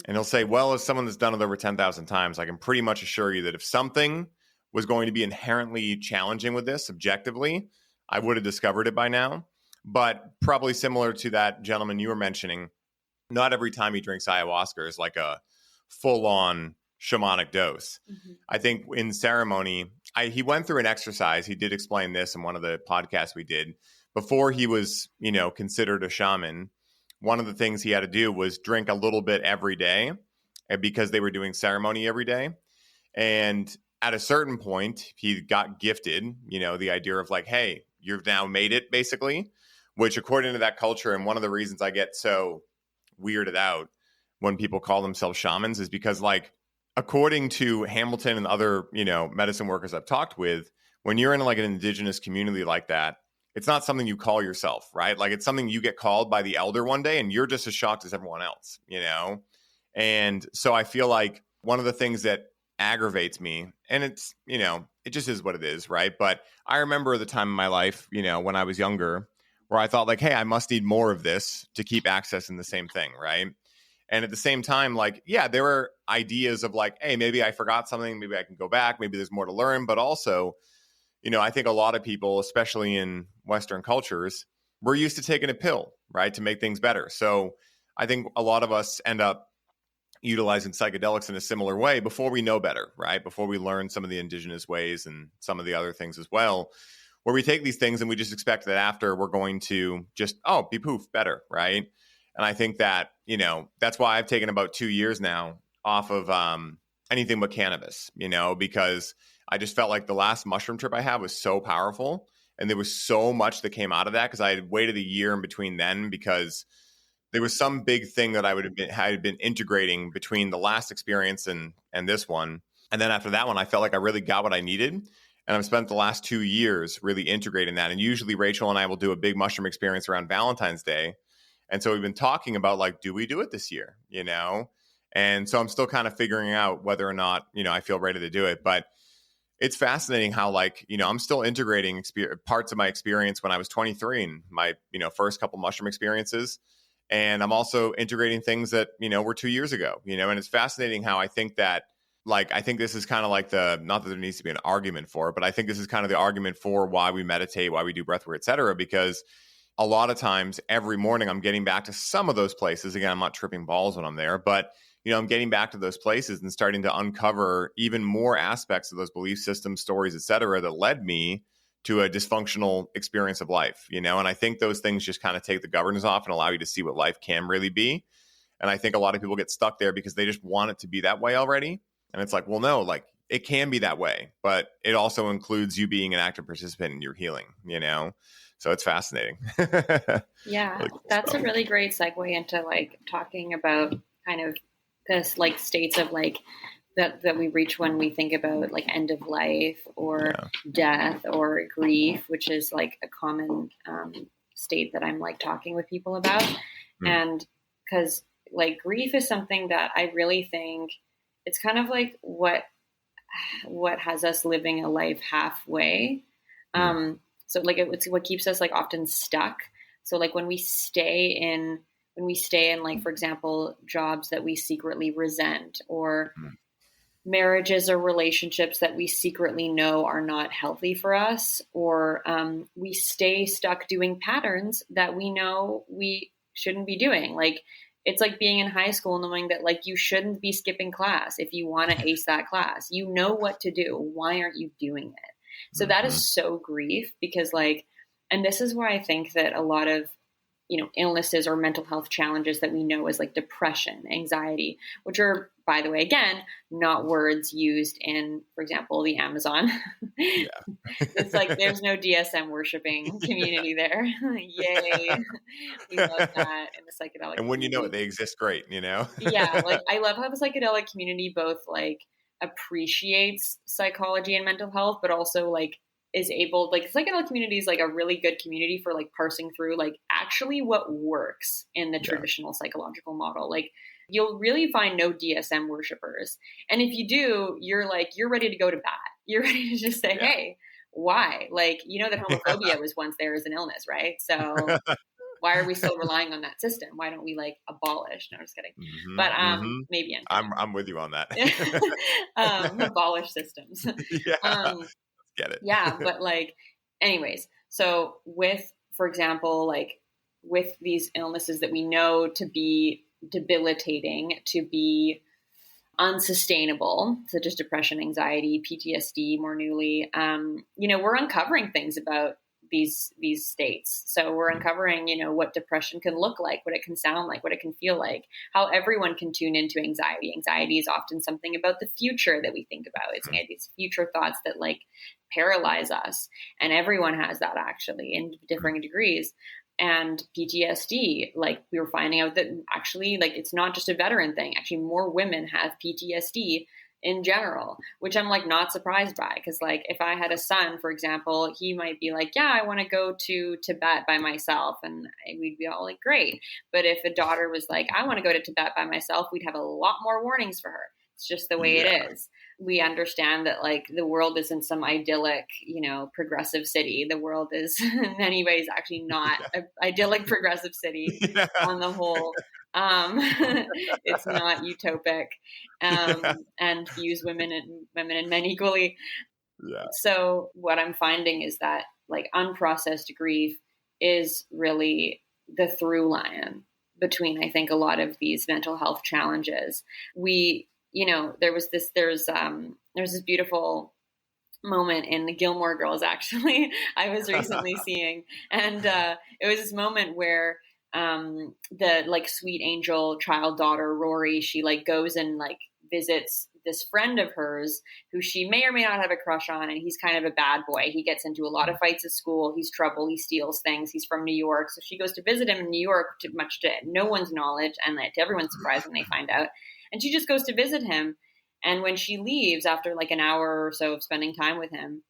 And he'll say, well, as someone that's done it over 10,000 times, I can pretty much assure you that if something was going to be inherently challenging with this objectively, I would have discovered it by now. But probably similar to that gentleman you were mentioning, not every time he drinks ayahuasca is like a full-on shamanic dose. I think in ceremony, he went through an exercise. He did explain this in one of the podcasts we did. Before he was, you know, considered a shaman, one of the things he had to do was drink a little bit every day, because they were doing ceremony every day. And at a certain point, he got gifted, you know, the idea of like, hey, you've now made it, basically, which according to that culture, and one of the reasons I get so weirded out when people call themselves shamans is because, like, according to Hamilton and other, medicine workers I've talked with, when you're in like an indigenous community like that, it's not something you call yourself, right? Like, it's something you get called by the elder one day and you're just as shocked as everyone else, And so I feel like one of the things that aggravates me, and it's, it just is what it is, right? But I remember the time in my life, when I was younger, where I thought like, hey, I must need more of this to keep accessing the same thing, right? And at the same time, like, yeah, there were ideas of like, hey, maybe I forgot something, maybe I can go back, maybe there's more to learn. But also, I think a lot of people, especially in Western cultures, we're used to taking a pill, right, to make things better. So I think a lot of us end up utilizing psychedelics in a similar way before we know better, right? Before we learn some of the indigenous ways and some of the other things as well, where we take these things and we just expect that after we're going to just, be poof, better, right? And I think that, that's why I've taken about 2 years now off of anything but cannabis, because I just felt like the last mushroom trip I had was so powerful. And there was so much that came out of that because I had waited a year in between then because there was some big thing that had been integrating between the last experience and this one. And then after that one, I felt like I really got what I needed. And I've spent the last 2 years really integrating that. And usually Rachel and I will do a big mushroom experience around Valentine's Day. And so we've been talking about like, do we do it this year? And so I'm still kind of figuring out whether or not, I feel ready to do it. But it's fascinating how, like, I'm still integrating parts of my experience when I was 23 and my, first couple mushroom experiences. And I'm also integrating things that, were 2 years ago, and it's fascinating how I think that, like, I think this is kind of like not that there needs to be an argument for it, but I think this is kind of the argument for why we meditate, why we do breathwork, et cetera, because a lot of times every morning I'm getting back to some of those places. Again, I'm not tripping balls when I'm there, but I'm getting back to those places and starting to uncover even more aspects of those belief systems, stories, et cetera, that led me to a dysfunctional experience of life, and I think those things just kind of take the governors off and allow you to see what life can really be. And I think a lot of people get stuck there because they just want it to be that way already. And it's like, well, no, like, it can be that way, but it also includes you being an active participant in your healing, So it's fascinating. Yeah, really cool that's stuff. a really great segue into like talking about kind of this like states of like that we reach when we think about like end of life or death or grief, which is like a common state that I'm like talking with people about. And because like grief is something that I really think it's kind of like what has us living a life halfway. So like it's what keeps us like often stuck. So like when we stay in like, for example, jobs that we secretly resent or marriages or relationships that we secretly know are not healthy for us, or we stay stuck doing patterns that we know we shouldn't be doing. Like, it's like being in high school knowing that like you shouldn't be skipping class if you want to ace that class. You know what to do. Why aren't you doing it? So that is so grief because like, and this is why I think that a lot of, illnesses or mental health challenges that we know as like depression, anxiety, which are, by the way, again, not words used in, for example, the Amazon. Yeah. It's like, there's no DSM worshiping community there. Yay. We love that in the psychedelic And when community. you know it, they exist great, Yeah. Like, I love how the psychedelic community both like appreciates psychology and mental health, but also like is able, like, the psychedelic community is like a really good community for like parsing through like actually what works in the traditional psychological model. Like, you'll really find no DSM worshipers. And if you do, you're ready to go to bat. You're ready to just say, hey, why? Like, that homophobia was once there as an illness, right? So why are we still relying on that system? Why don't we like abolish? No, I'm just kidding. But maybe I'm with you on that. Abolish systems. Get it. Yeah, but like, anyways, so with, for example, like with these illnesses that we know to be debilitating, to be unsustainable, such as depression, anxiety, PTSD, more newly, we're uncovering things about these states. So we're uncovering, what depression can look like, what it can sound like, what it can feel like, how everyone can tune into anxiety. Anxiety is often something about the future that we think about. It's these future thoughts that like paralyze us. And everyone has that actually in differing degrees. And PTSD, like we were finding out that actually, like, it's not just a veteran thing. Actually, more women have PTSD in general, which I'm like not surprised by. Cause like if I had a son, for example, he might be like, yeah, I want to go to Tibet by myself. And we'd be all like, great. But if a daughter was like, I want to go to Tibet by myself, we'd have a lot more warnings for her. It's just the way it is. We understand that like the world isn't some idyllic, progressive city. The world is in many ways actually not an idyllic progressive city on the whole. It's not utopic, and views women and men equally. Yeah. So what I'm finding is that like unprocessed grief is really the through line between, I think, a lot of these mental health challenges. There's this beautiful moment in the Gilmore Girls, actually, I was recently seeing. And it was this moment where the like sweet angel child daughter, Rory, she like goes and like visits this friend of hers who she may or may not have a crush on. And he's kind of a bad boy. He gets into a lot of fights at school. He's trouble. He steals things. He's from New York. So she goes to visit him in New York, much to no one's knowledge and to everyone's surprise when they find out. And she just goes to visit him. And when she leaves after like an hour or so of spending time with him,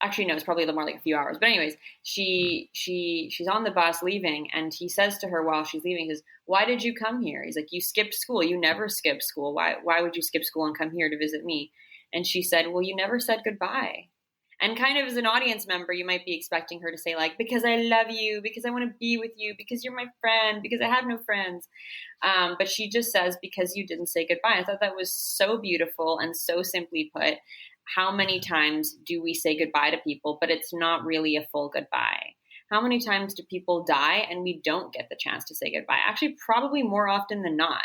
actually, no, it's probably more like a few hours. But anyways, she's on the bus leaving, and he says to her while she's leaving, he says, "Why did you come here?" He's like, "You skipped school. You never skip school. Why would you skip school and come here to visit me?" And she said, "Well, you never said goodbye." And kind of as an audience member, you might be expecting her to say like, "Because I love you, because I want to be with you, because you're my friend, because I have no friends." But she just says, "Because you didn't say goodbye." I thought that was so beautiful and so simply put. How many times do we say goodbye to people, but it's not really a full goodbye? How many times do people die and we don't get the chance to say goodbye? Actually, probably more often than not.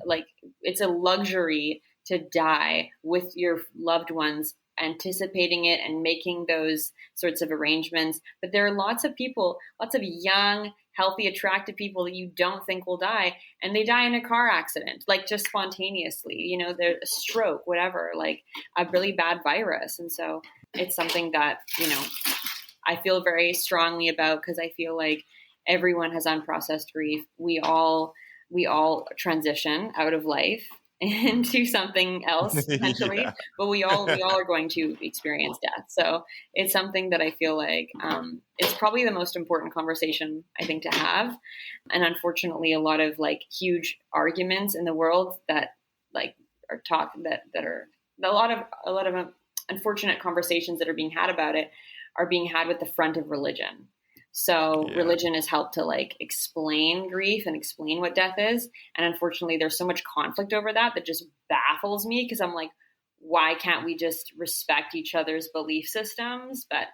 Like it's a luxury to die with your loved ones, anticipating it and making those sorts of arrangements. But there are lots of people, lots of young, healthy, attractive people that you don't think will die, and they die in a car accident, like just spontaneously, they're a stroke, whatever, like a really bad virus. And so it's something that, I feel very strongly about, because I feel like everyone has unprocessed grief. We all transition out of life into something else potentially, but we all are going to experience death. So it's something that I feel like it's probably the most important conversation I think to have. And unfortunately, a lot of like huge arguments in the world that like are that are a lot of unfortunate conversations that are being had about it are being had with the front of religion. So religion has helped to like explain grief and explain what death is. And unfortunately, there's so much conflict over that just baffles me, because I'm like, why can't we just respect each other's belief systems? But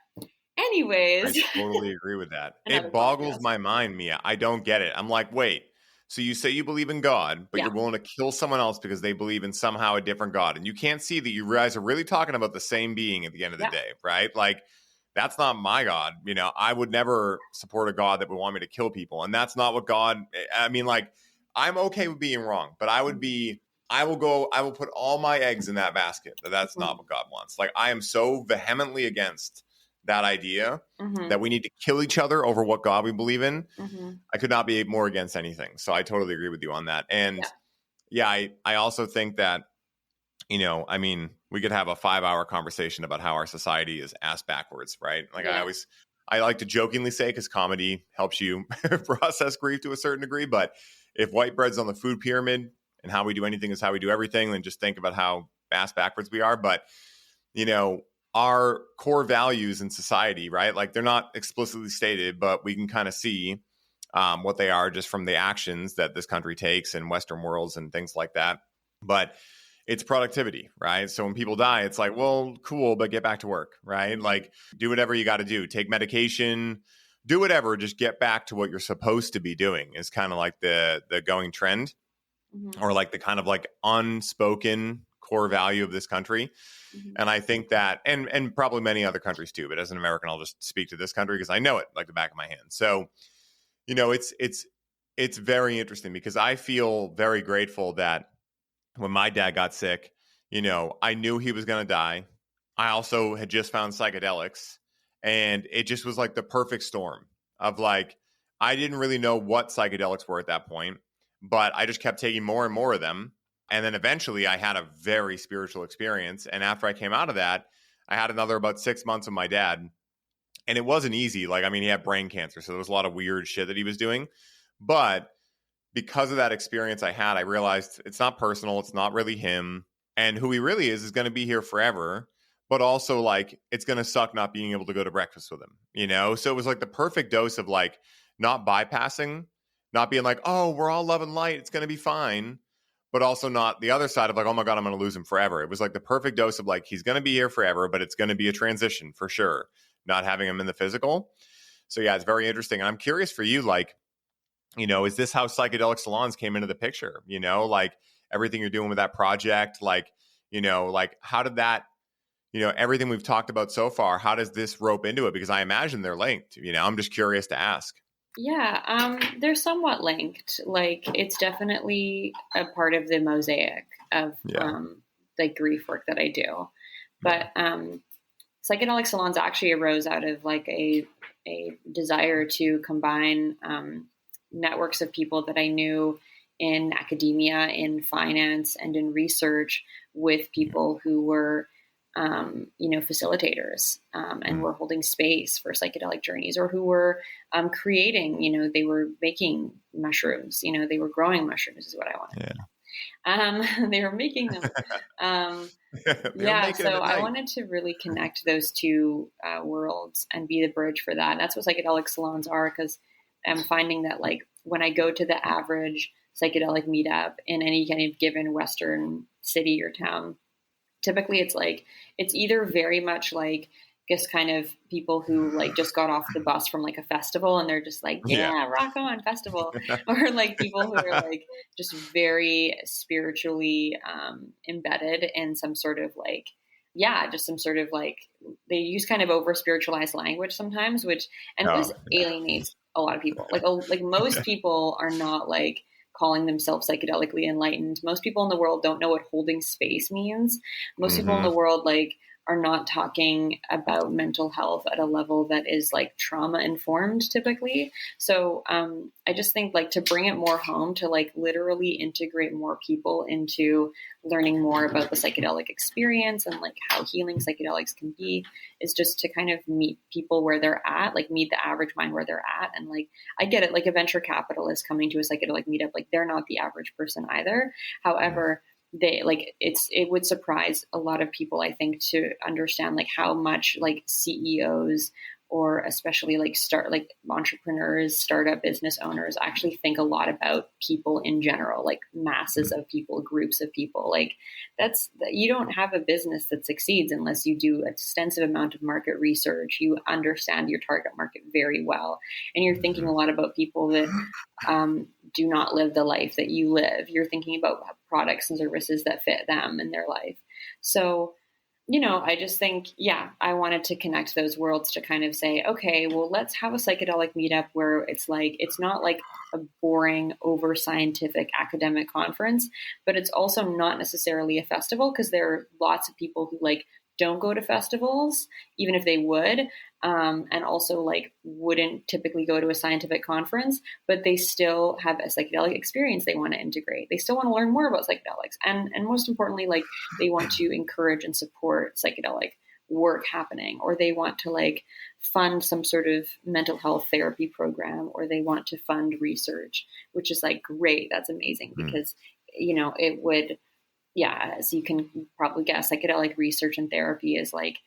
anyways. I totally agree with that. It boggles my mind, Mia. I don't get it. I'm like, wait, so you say you believe in God, but you're willing to kill someone else because they believe in somehow a different God. And you can't see that you guys are really talking about the same being at the end of the day, right? Like, that's not my God. I would never support a God that would want me to kill people. And that's not what I mean, like, I'm okay with being wrong, but I will put all my eggs in that basket. But that's not what God wants. Like, I am so vehemently against that idea that we need to kill each other over what God we believe in. I could not be more against anything. So I totally agree with you on that. And I also think that, I mean, we could have a 5-hour conversation about how our society is ass backwards, right? Like I like to jokingly say, because comedy helps you process grief to a certain degree. But if white bread's on the food pyramid and how we do anything is how we do everything, then just think about how ass backwards we are. But, our core values in society, right? Like, they're not explicitly stated, but we can kind of see what they are just from the actions that this country takes in Western worlds and things like that. But it's productivity, right? So when people die, it's like, well, cool, but get back to work, right? Like, do whatever you got to do. Take medication, do whatever, just get back to what you're supposed to be doing is kind of like the going trend, or like the kind of like unspoken core value of this country. And I think that, and probably many other countries too, but as an American, I'll just speak to this country because I know it like the back of my hand. So, it's very interesting, because I feel very grateful that when my dad got sick, I knew he was going to die. I also had just found psychedelics, and it just was like the perfect storm of like, I didn't really know what psychedelics were at that point, but I just kept taking more and more of them. And then eventually I had a very spiritual experience. And after I came out of that, I had another about 6 months with my dad. And it wasn't easy. Like, I mean, he had brain cancer, so there was a lot of weird shit that he was doing. But because of that experience I had, I realized it's not personal. It's not really him. And who he really is going to be here forever. But also, like, it's going to suck not being able to go to breakfast with him, you know? So it was like the perfect dose of like not bypassing, not being like, oh, we're all love and light. It's going to be fine. But also not the other side of like, oh my God, I'm going to lose him forever. It was like the perfect dose of like, he's going to be here forever, but it's going to be a transition for sure, not having him in the physical. So yeah, it's very interesting. And I'm curious for you, like, you know, is this how psychedelic salons came into the picture? You know, like everything you're doing with that project, like, you know, like how did that, you know, everything we've talked about so far, how does this rope into it? Because I imagine they're linked, you know, I'm just curious to ask. Yeah, they're somewhat linked. Like, it's definitely a part of the mosaic of like grief work that I do. But psychedelic salons actually arose out of like a desire to combine networks of people that I knew in academia, in finance, and in research with people who were facilitators and were holding space for psychedelic journeys, or who were creating, they were making mushrooms, they were growing mushrooms is what I wanted. They were making them. So I wanted to really connect those two worlds and be the bridge for that. And that's what psychedelic salons are, because I'm finding that like when I go to the average psychedelic meetup in any kind of given Western city or town, typically it's either very much like just kind of people who like just got off the bus from like a festival and they're just like, rock on festival, or like people who are like just very spiritually embedded in some sort of like, just some sort of like, they use kind of over spiritualized language sometimes, this alienates a lot of people. Like most people are not like calling themselves psychedelically enlightened. Most people in the world don't know what holding space means. Most people in the world like are not talking about mental health at a level that is like trauma informed typically. So I just think like to bring it more home, to like literally integrate more people into learning more about the psychedelic experience and like how healing psychedelics can be, is just to kind of meet people where they're at, like meet the average mind where they're at. And like, I get it, like a venture capitalist coming to a psychedelic meetup, like they're not the average person either. However, they like it would surprise a lot of people, I think, to understand like how much like CEOs, or especially like entrepreneurs, startup business owners actually think a lot about people in general, like masses of people, groups of people. Like you don't have a business that succeeds unless you do an extensive amount of market research. You understand your target market very well, and you're thinking a lot about people that do not live the life that you live. You're thinking about products and services that fit them in their life. So, I just think, I wanted to connect those worlds to kind of say, okay, well, let's have a psychedelic meetup where it's like, it's not like a boring, over scientific academic conference, but it's also not necessarily a festival, because there are lots of people who like don't go to festivals, even if they would, and also like wouldn't typically go to a scientific conference, but they still have a psychedelic experience they want to integrate. They still want to learn more about psychedelics. And most importantly, like they want to encourage and support psychedelic work happening, or they want to like fund some sort of mental health therapy program, or they want to fund research, which is like, great. That's amazing, because, it would, as you can probably guess, psychedelic research and therapy is like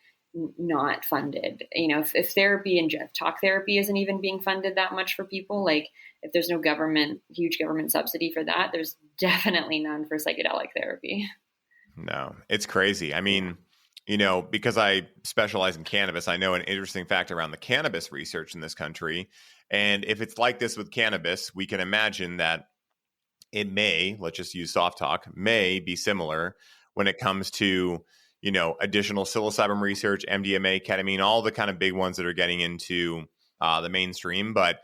not funded. If therapy and talk therapy isn't even being funded that much for people, like if there's no huge government subsidy for that, there's definitely none for psychedelic therapy. No, it's crazy. I mean, because I specialize in cannabis, I know an interesting fact around the cannabis research in this country. And if it's like this with cannabis, we can imagine that it may, let's just use soft talk, may be similar when it comes to, additional psilocybin research, MDMA, ketamine, all the kind of big ones that are getting into the mainstream. But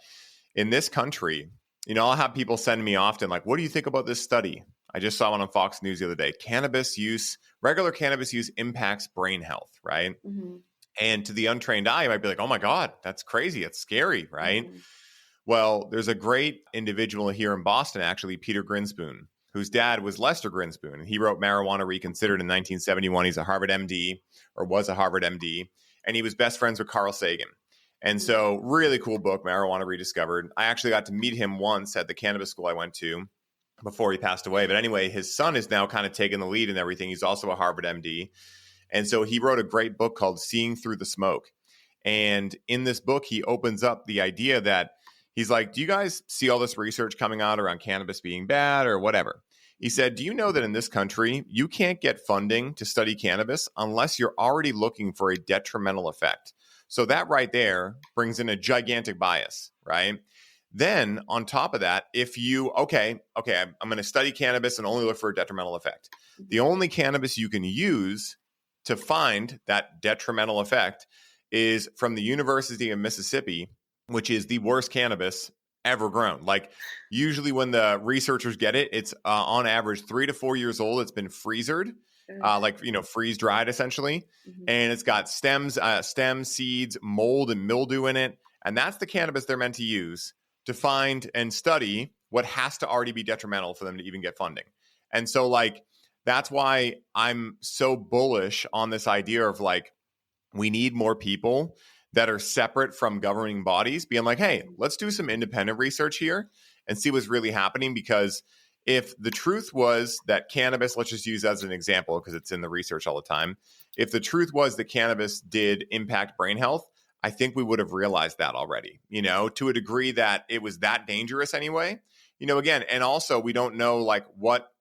in this country, I'll have people send me often like, what do you think about this study? I just saw one on Fox News the other day. Cannabis use regular cannabis use impacts brain health, right? Mm-hmm. And to the untrained eye, you might be like, oh my God, that's crazy. It's scary, right? Mm-hmm. Well, there's a great individual here in Boston, actually, Peter Grinspoon, whose dad was Lester Grinspoon. And he wrote Marijuana Reconsidered in 1971. He's a Harvard MD, or was a Harvard MD. And he was best friends with Carl Sagan. And so really cool book, Marijuana Rediscovered. I actually got to meet him once at the cannabis school I went to before he passed away. But anyway, his son is now kind of taking the lead and everything. He's also a Harvard MD. And so he wrote a great book called Seeing Through the Smoke. And in this book, he opens up the idea that he's like, do you guys see all this research coming out around cannabis being bad or whatever? He said, do you know that in this country, you can't get funding to study cannabis unless you're already looking for a detrimental effect? So that right there brings in a gigantic bias, right? Then on top of that, if you, I'm going to study cannabis and only look for a detrimental effect. The only cannabis you can use to find that detrimental effect is from the University of Mississippi, which is the worst cannabis ever grown. Like usually when the researchers get it, it's on average 3 to 4 years old. It's been freezered, freeze dried essentially. Mm-hmm. And it's got stems, seeds, mold and mildew in it. And that's the cannabis they're meant to use to find and study what has to already be detrimental for them to even get funding. And so like, that's why I'm so bullish on this idea of like, we need more people that are separate from governing bodies being like, hey, let's do some independent research here and see what's really happening. Because if the truth was that cannabis, let's just use as an example because it's in the research all the time. If the truth was that cannabis did impact brain health, I think we would have realized that already, to a degree that it was that dangerous anyway, again. And also we don't know like what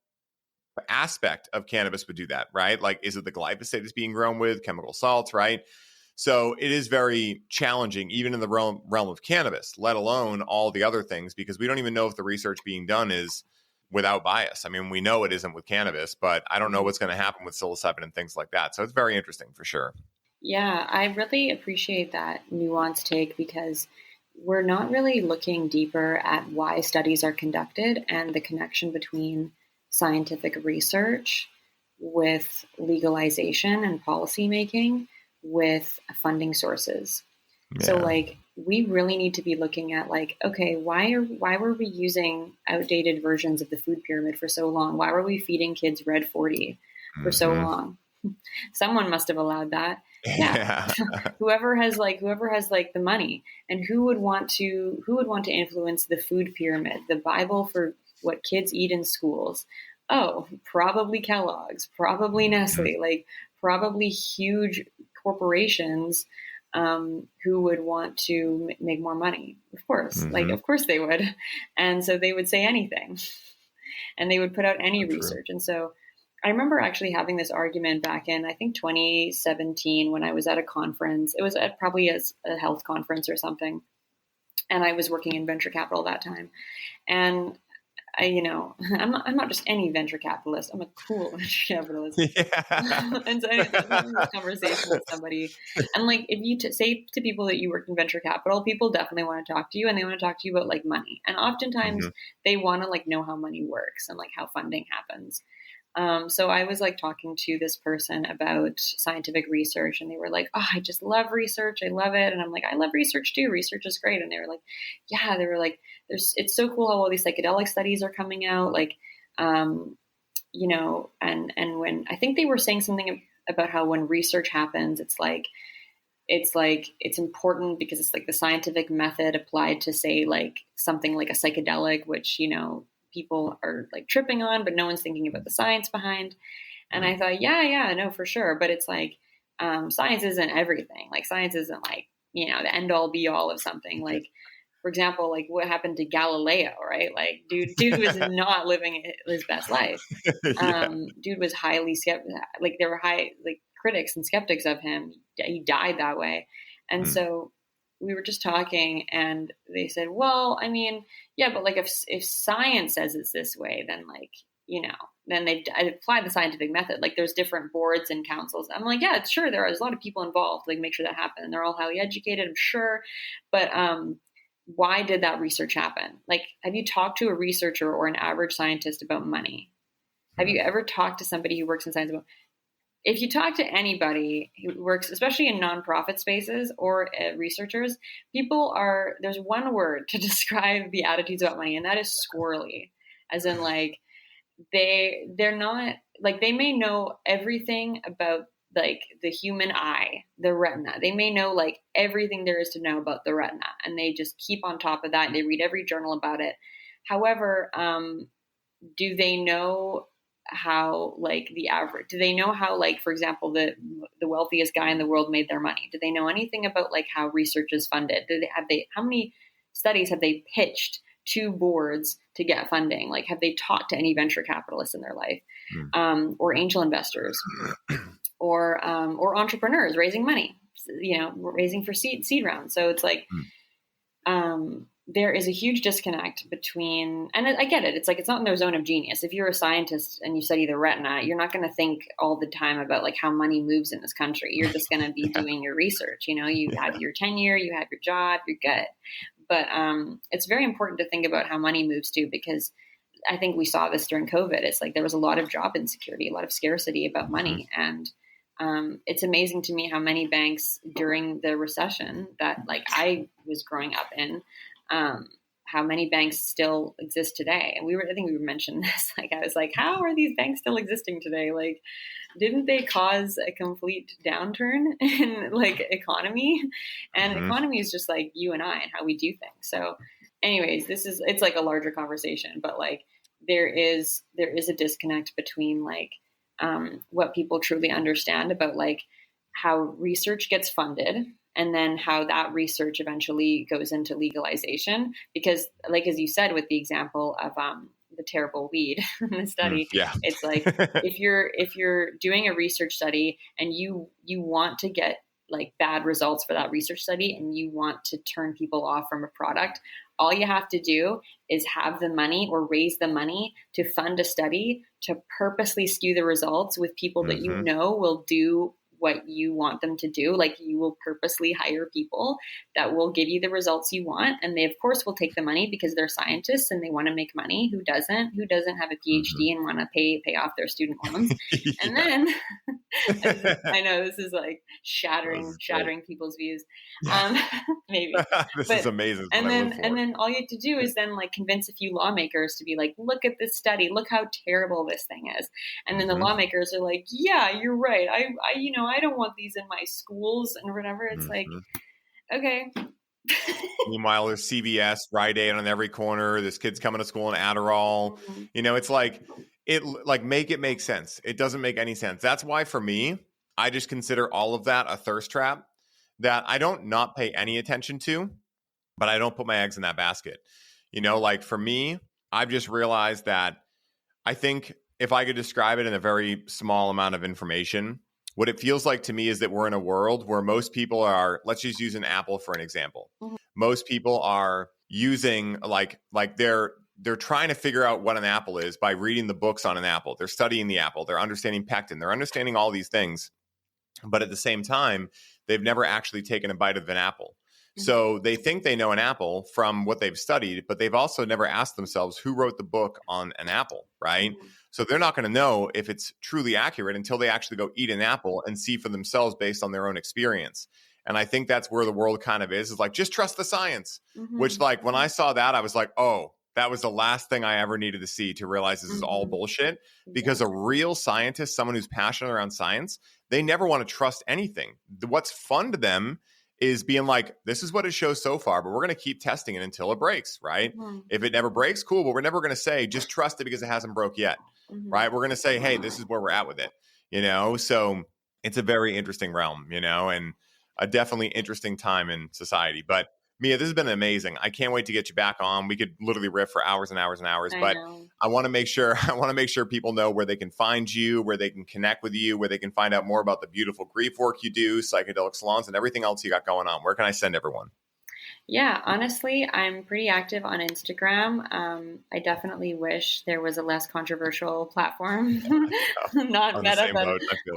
aspect of cannabis would do that, right? Like, is it the glyphosate that's being grown with, chemical salts, right? So it is very challenging, even in the realm of cannabis, let alone all the other things, because we don't even know if the research being done is without bias. I mean, we know it isn't with cannabis, but I don't know what's going to happen with psilocybin and things like that. So it's very interesting for sure. Yeah, I really appreciate that nuanced take because we're not really looking deeper at why studies are conducted and the connection between scientific research with legalization and policymaking with funding sources. Yeah. So like we really need to be looking at like, okay, why were we using outdated versions of the food pyramid for so long? Why were we feeding kids Red 40 for so long? Someone must have allowed that. Yeah. whoever has the money, and who would want to influence the food pyramid, the Bible for what kids eat in schools? Oh, probably Kellogg's, probably Nestle, like probably huge corporations who would want to make more money. Of course, of course they would. And so they would say anything and they would put out any research. And so I remember actually having this argument back in, I think 2017, when I was at a conference. It was at probably a health conference or something. And I was working in venture capital that time. And I'm not just any venture capitalist. I'm a cool venture capitalist. Yeah. And so I was having this conversation with somebody. And like, if you say to people that you work in venture capital, people definitely want to talk to you, and they want to talk to you about like money. And oftentimes they want to like know how money works and like how funding happens. So I was like talking to this person about scientific research, and they were like, "Oh, I just love research. I love it." And I'm like, "I love research too. Research is great." And they were like, "Yeah," they were like, it's so cool how all these psychedelic studies are coming out. Like, and when I think they were saying something about how when research happens, it's important because it's like the scientific method applied to say like something like a psychedelic, which, people are like tripping on, but no one's thinking about the science behind. And I thought, yeah, no, for sure. But it's like, science isn't everything. Like science isn't like, the end all be all of something. Like, for example, like what happened to Galileo, right? Like dude was not living his best life. Dude was highly skeptical. Like there were critics and skeptics of him. He died that way. And so we were just talking, and they said, well, I mean, yeah, but like if science says it's this way, then like, then they apply the scientific method. Like there's different boards and councils. I'm like, yeah, it's sure. There are a lot of people involved, like make sure that happens. And they're all highly educated, I'm sure. But why did that research happen? Like, have you talked to a researcher or an average scientist about money? Have you ever talked to somebody who works in science about if you talk to anybody who works, especially in nonprofit spaces or researchers, there's one word to describe the attitudes about money, and that is squirrely. As in, like, they're not, like, they may know everything about, like, the human eye, the retina. They may know, like, everything there is to know about the retina, and they just keep on top of that. They read every journal about it. However, do they know how, like, do they know how, like, for example, the wealthiest guy in the world made their money? Do they know anything about, like, how research is funded? How many studies have they pitched to boards to get funding? Like, have they talked to any venture capitalists in their life, or angel investors, or entrepreneurs raising money, raising for seed rounds? So it's like, there is a huge disconnect between, and I get it. It's like, it's not in their zone of genius. If you're a scientist and you study the retina, you're not going to think all the time about, like, how money moves in this country. You're just going to be doing your research. You have your tenure, you have your job, you're good. But it's very important to think about how money moves too, because I think we saw this during COVID. It's like there was a lot of job insecurity, a lot of scarcity about money. And it's amazing to me how many banks during the recession that, like, I was growing up in, how many banks still exist today. And I think we mentioned this, like, I was like, how are these banks still existing today? Like, didn't they cause a complete downturn in, like, economy? And economy is just like you and I and how we do things. So anyways, it's like a larger conversation, but, like, there is a disconnect between, like, what people truly understand about, like, how research gets funded, and then how that research eventually goes into legalization. Because, like, as you said, with the example of the terrible weed in the study, it's like, if you're doing a research study and you want to get, like, bad results for that research study, and you want to turn people off from a product, all you have to do is have the money or raise the money to fund a study to purposely skew the results with people that will do what you want them to do. Like, you will purposely hire people that will give you the results you want. And they, of course, will take the money because they're scientists and they want to make money. Who doesn't have a PhD and want to pay off their student loans? And then I know this is, like, shattering people's views. Maybe this is amazing. And then all you have to do is then, like, convince a few lawmakers to be like, look at this study, look how terrible this thing is. And then the lawmakers are like, yeah, you're right. I don't want these in my schools and whatever. It's like, okay. Meanwhile, there's CVS, Rite Aid on every corner. This kid's coming to school in Adderall. It's like, make it make sense. It doesn't make any sense. That's why, for me, I just consider all of that a thirst trap that I don't not pay any attention to, but I don't put my eggs in that basket. Like, for me, I've just realized that I think if I could describe it in a very small amount of information, what it feels like to me is that we're in a world where most people are, let's just use an apple for an example. Most people are using, like they're trying to figure out what an apple is by reading the books on an apple. They're studying the apple. They're understanding pectin. They're understanding all these things. But at the same time, they've never actually taken a bite of an apple. So they think they know an apple from what they've studied, but they've also never asked themselves who wrote the book on an apple, right? So they're not going to know if it's truly accurate until they actually go eat an apple and see for themselves based on their own experience. And I think that's where the world kind of is like, just trust the science, which, like, when I saw that, I was like, oh, that was the last thing I ever needed to see to realize this is all bullshit. Because a real scientist, someone who's passionate around science, they never want to trust anything. What's fun to them is being like, this is what it shows so far, but we're going to keep testing it until it breaks, right? If it never breaks, cool, but we're never going to say, just trust it because it hasn't broke yet, right? We're going to say, hey, this is where we're at with it, So it's a very interesting realm, and a definitely interesting time in society. But Mia, this has been amazing. I can't wait to get you back on. We could literally riff for hours and hours and hours, but I want to make sure people know where they can find you, where they can connect with you, where they can find out more about the beautiful grief work you do, psychedelic salons, and everything else you got going on. Where can I send everyone? Yeah, honestly, I'm pretty active on Instagram. I definitely wish there was a less controversial platform, not Meta, that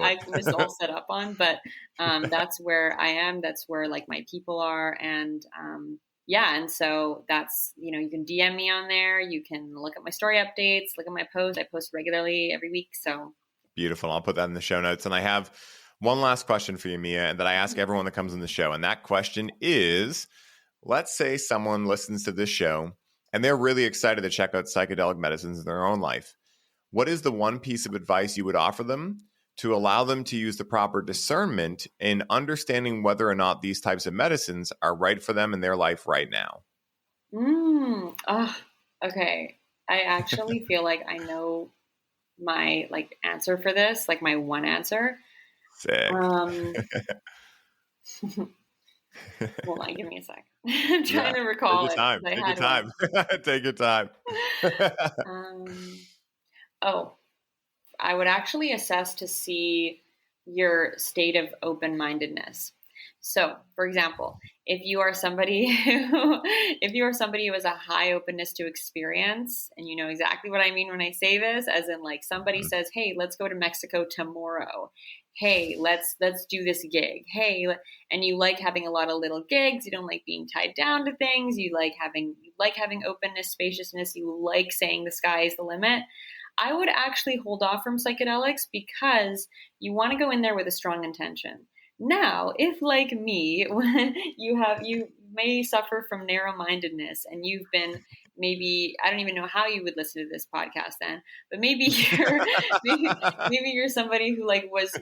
I was all set up on. But that's where I am. That's where, like, my people are, and and so that's, you can DM me on there. You can look at my story updates, look at my posts. I post regularly every week, so Beautiful. I'll put that in the show notes. And I have one last question for you, Mia, that I ask everyone that comes on the show. And that question is, let's say someone listens to this show and they're really excited to check out psychedelic medicines in their own life. What is the one piece of advice you would offer them to allow them to use the proper discernment in understanding whether or not these types of medicines are right for them in their life right now? Okay. I actually feel like I know my answer for this, like my one answer. Sick. Hold on, give me a sec. I'm trying to recall it. Take your time. Take your time. I would actually assess to see your state of open-mindedness. So, for example, if you are somebody who has a high openness to experience, and you know exactly what I mean when I say this, as in like somebody says, "Hey, let's go to Mexico tomorrow. Hey, let's do this gig. Hey," and you like having a lot of little gigs. You don't like being tied down to things. You like having openness, spaciousness. You like saying the sky is the limit. I would actually hold off from psychedelics because you want to go in there with a strong intention. Now, if like me, when you may suffer from narrow-mindedness and you've been maybe, I don't even know how you would listen to this podcast then, but maybe you're somebody who like was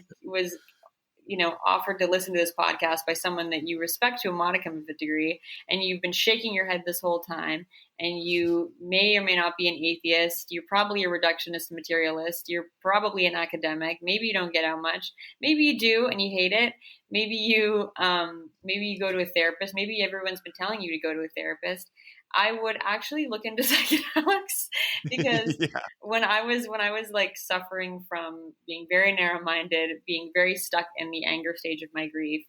offered to listen to this podcast by someone that you respect to a modicum of a degree, and you've been shaking your head this whole time, and you may or may not be an atheist. You're probably a reductionist materialist. You're probably an academic. Maybe you don't get out much. Maybe you do and you hate it. Maybe you go to a therapist. Maybe everyone's been telling you to go to a therapist. I would actually look into psychedelics because when I was like suffering from being very narrow-minded, being very stuck in the anger stage of my grief,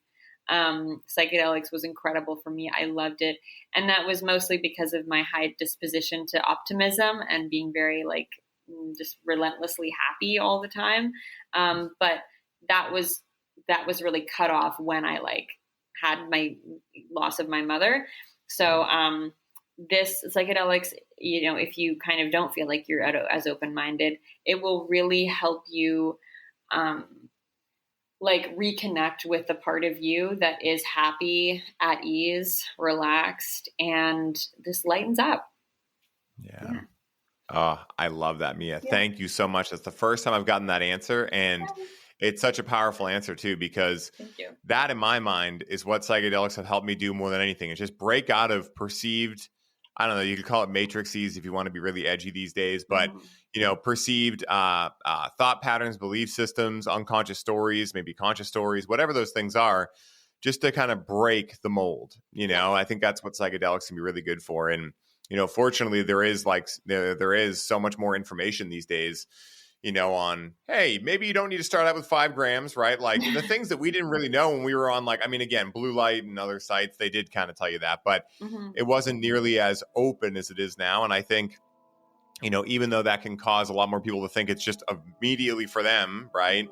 psychedelics was incredible for me. I loved it. And that was mostly because of my high disposition to optimism and being very like just relentlessly happy all the time. But that was really cut off when I like had my loss of my mother. So, this psychedelics, if you kind of don't feel like you're as open-minded, it will really help you, reconnect with the part of you that is happy, at ease, relaxed, and this lightens up. Yeah. Oh, I love that, Mia. Yeah. Thank you so much. That's the first time I've gotten that answer. And it's such a powerful answer too, because that in my mind is what psychedelics have helped me do more than anything. It's just break out of perceived, I don't know, you could call it matrices if you want to be really edgy these days, but perceived thought patterns, belief systems, unconscious stories, maybe conscious stories, whatever those things are, just to kind of break the mold. I think that's what psychedelics can be really good for. And, fortunately there is so much more information these days, on, hey, maybe you don't need to start out with 5 grams, right? Like the things that we didn't really know when we were on, again, Blue Light and other sites, they did kind of tell you that, but it wasn't nearly as open as it is now. And I think, even though that can cause a lot more people to think it's just immediately for them, right?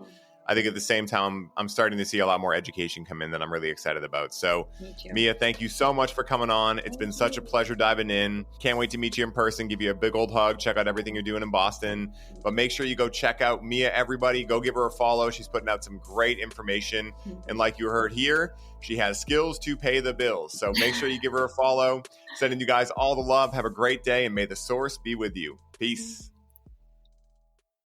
I think at the same time, I'm starting to see a lot more education come in that I'm really excited about. So, Mia, thank you so much for coming on. It's been such a pleasure diving in. Can't wait to meet you in person, give you a big old hug, check out everything you're doing in Boston. But make sure you go check out Mia, everybody. Go give her a follow. She's putting out some great information. And like you heard here, she has skills to pay the bills. So make sure you give her a follow. Sending you guys all the love. Have a great day, and may the source be with you. Peace.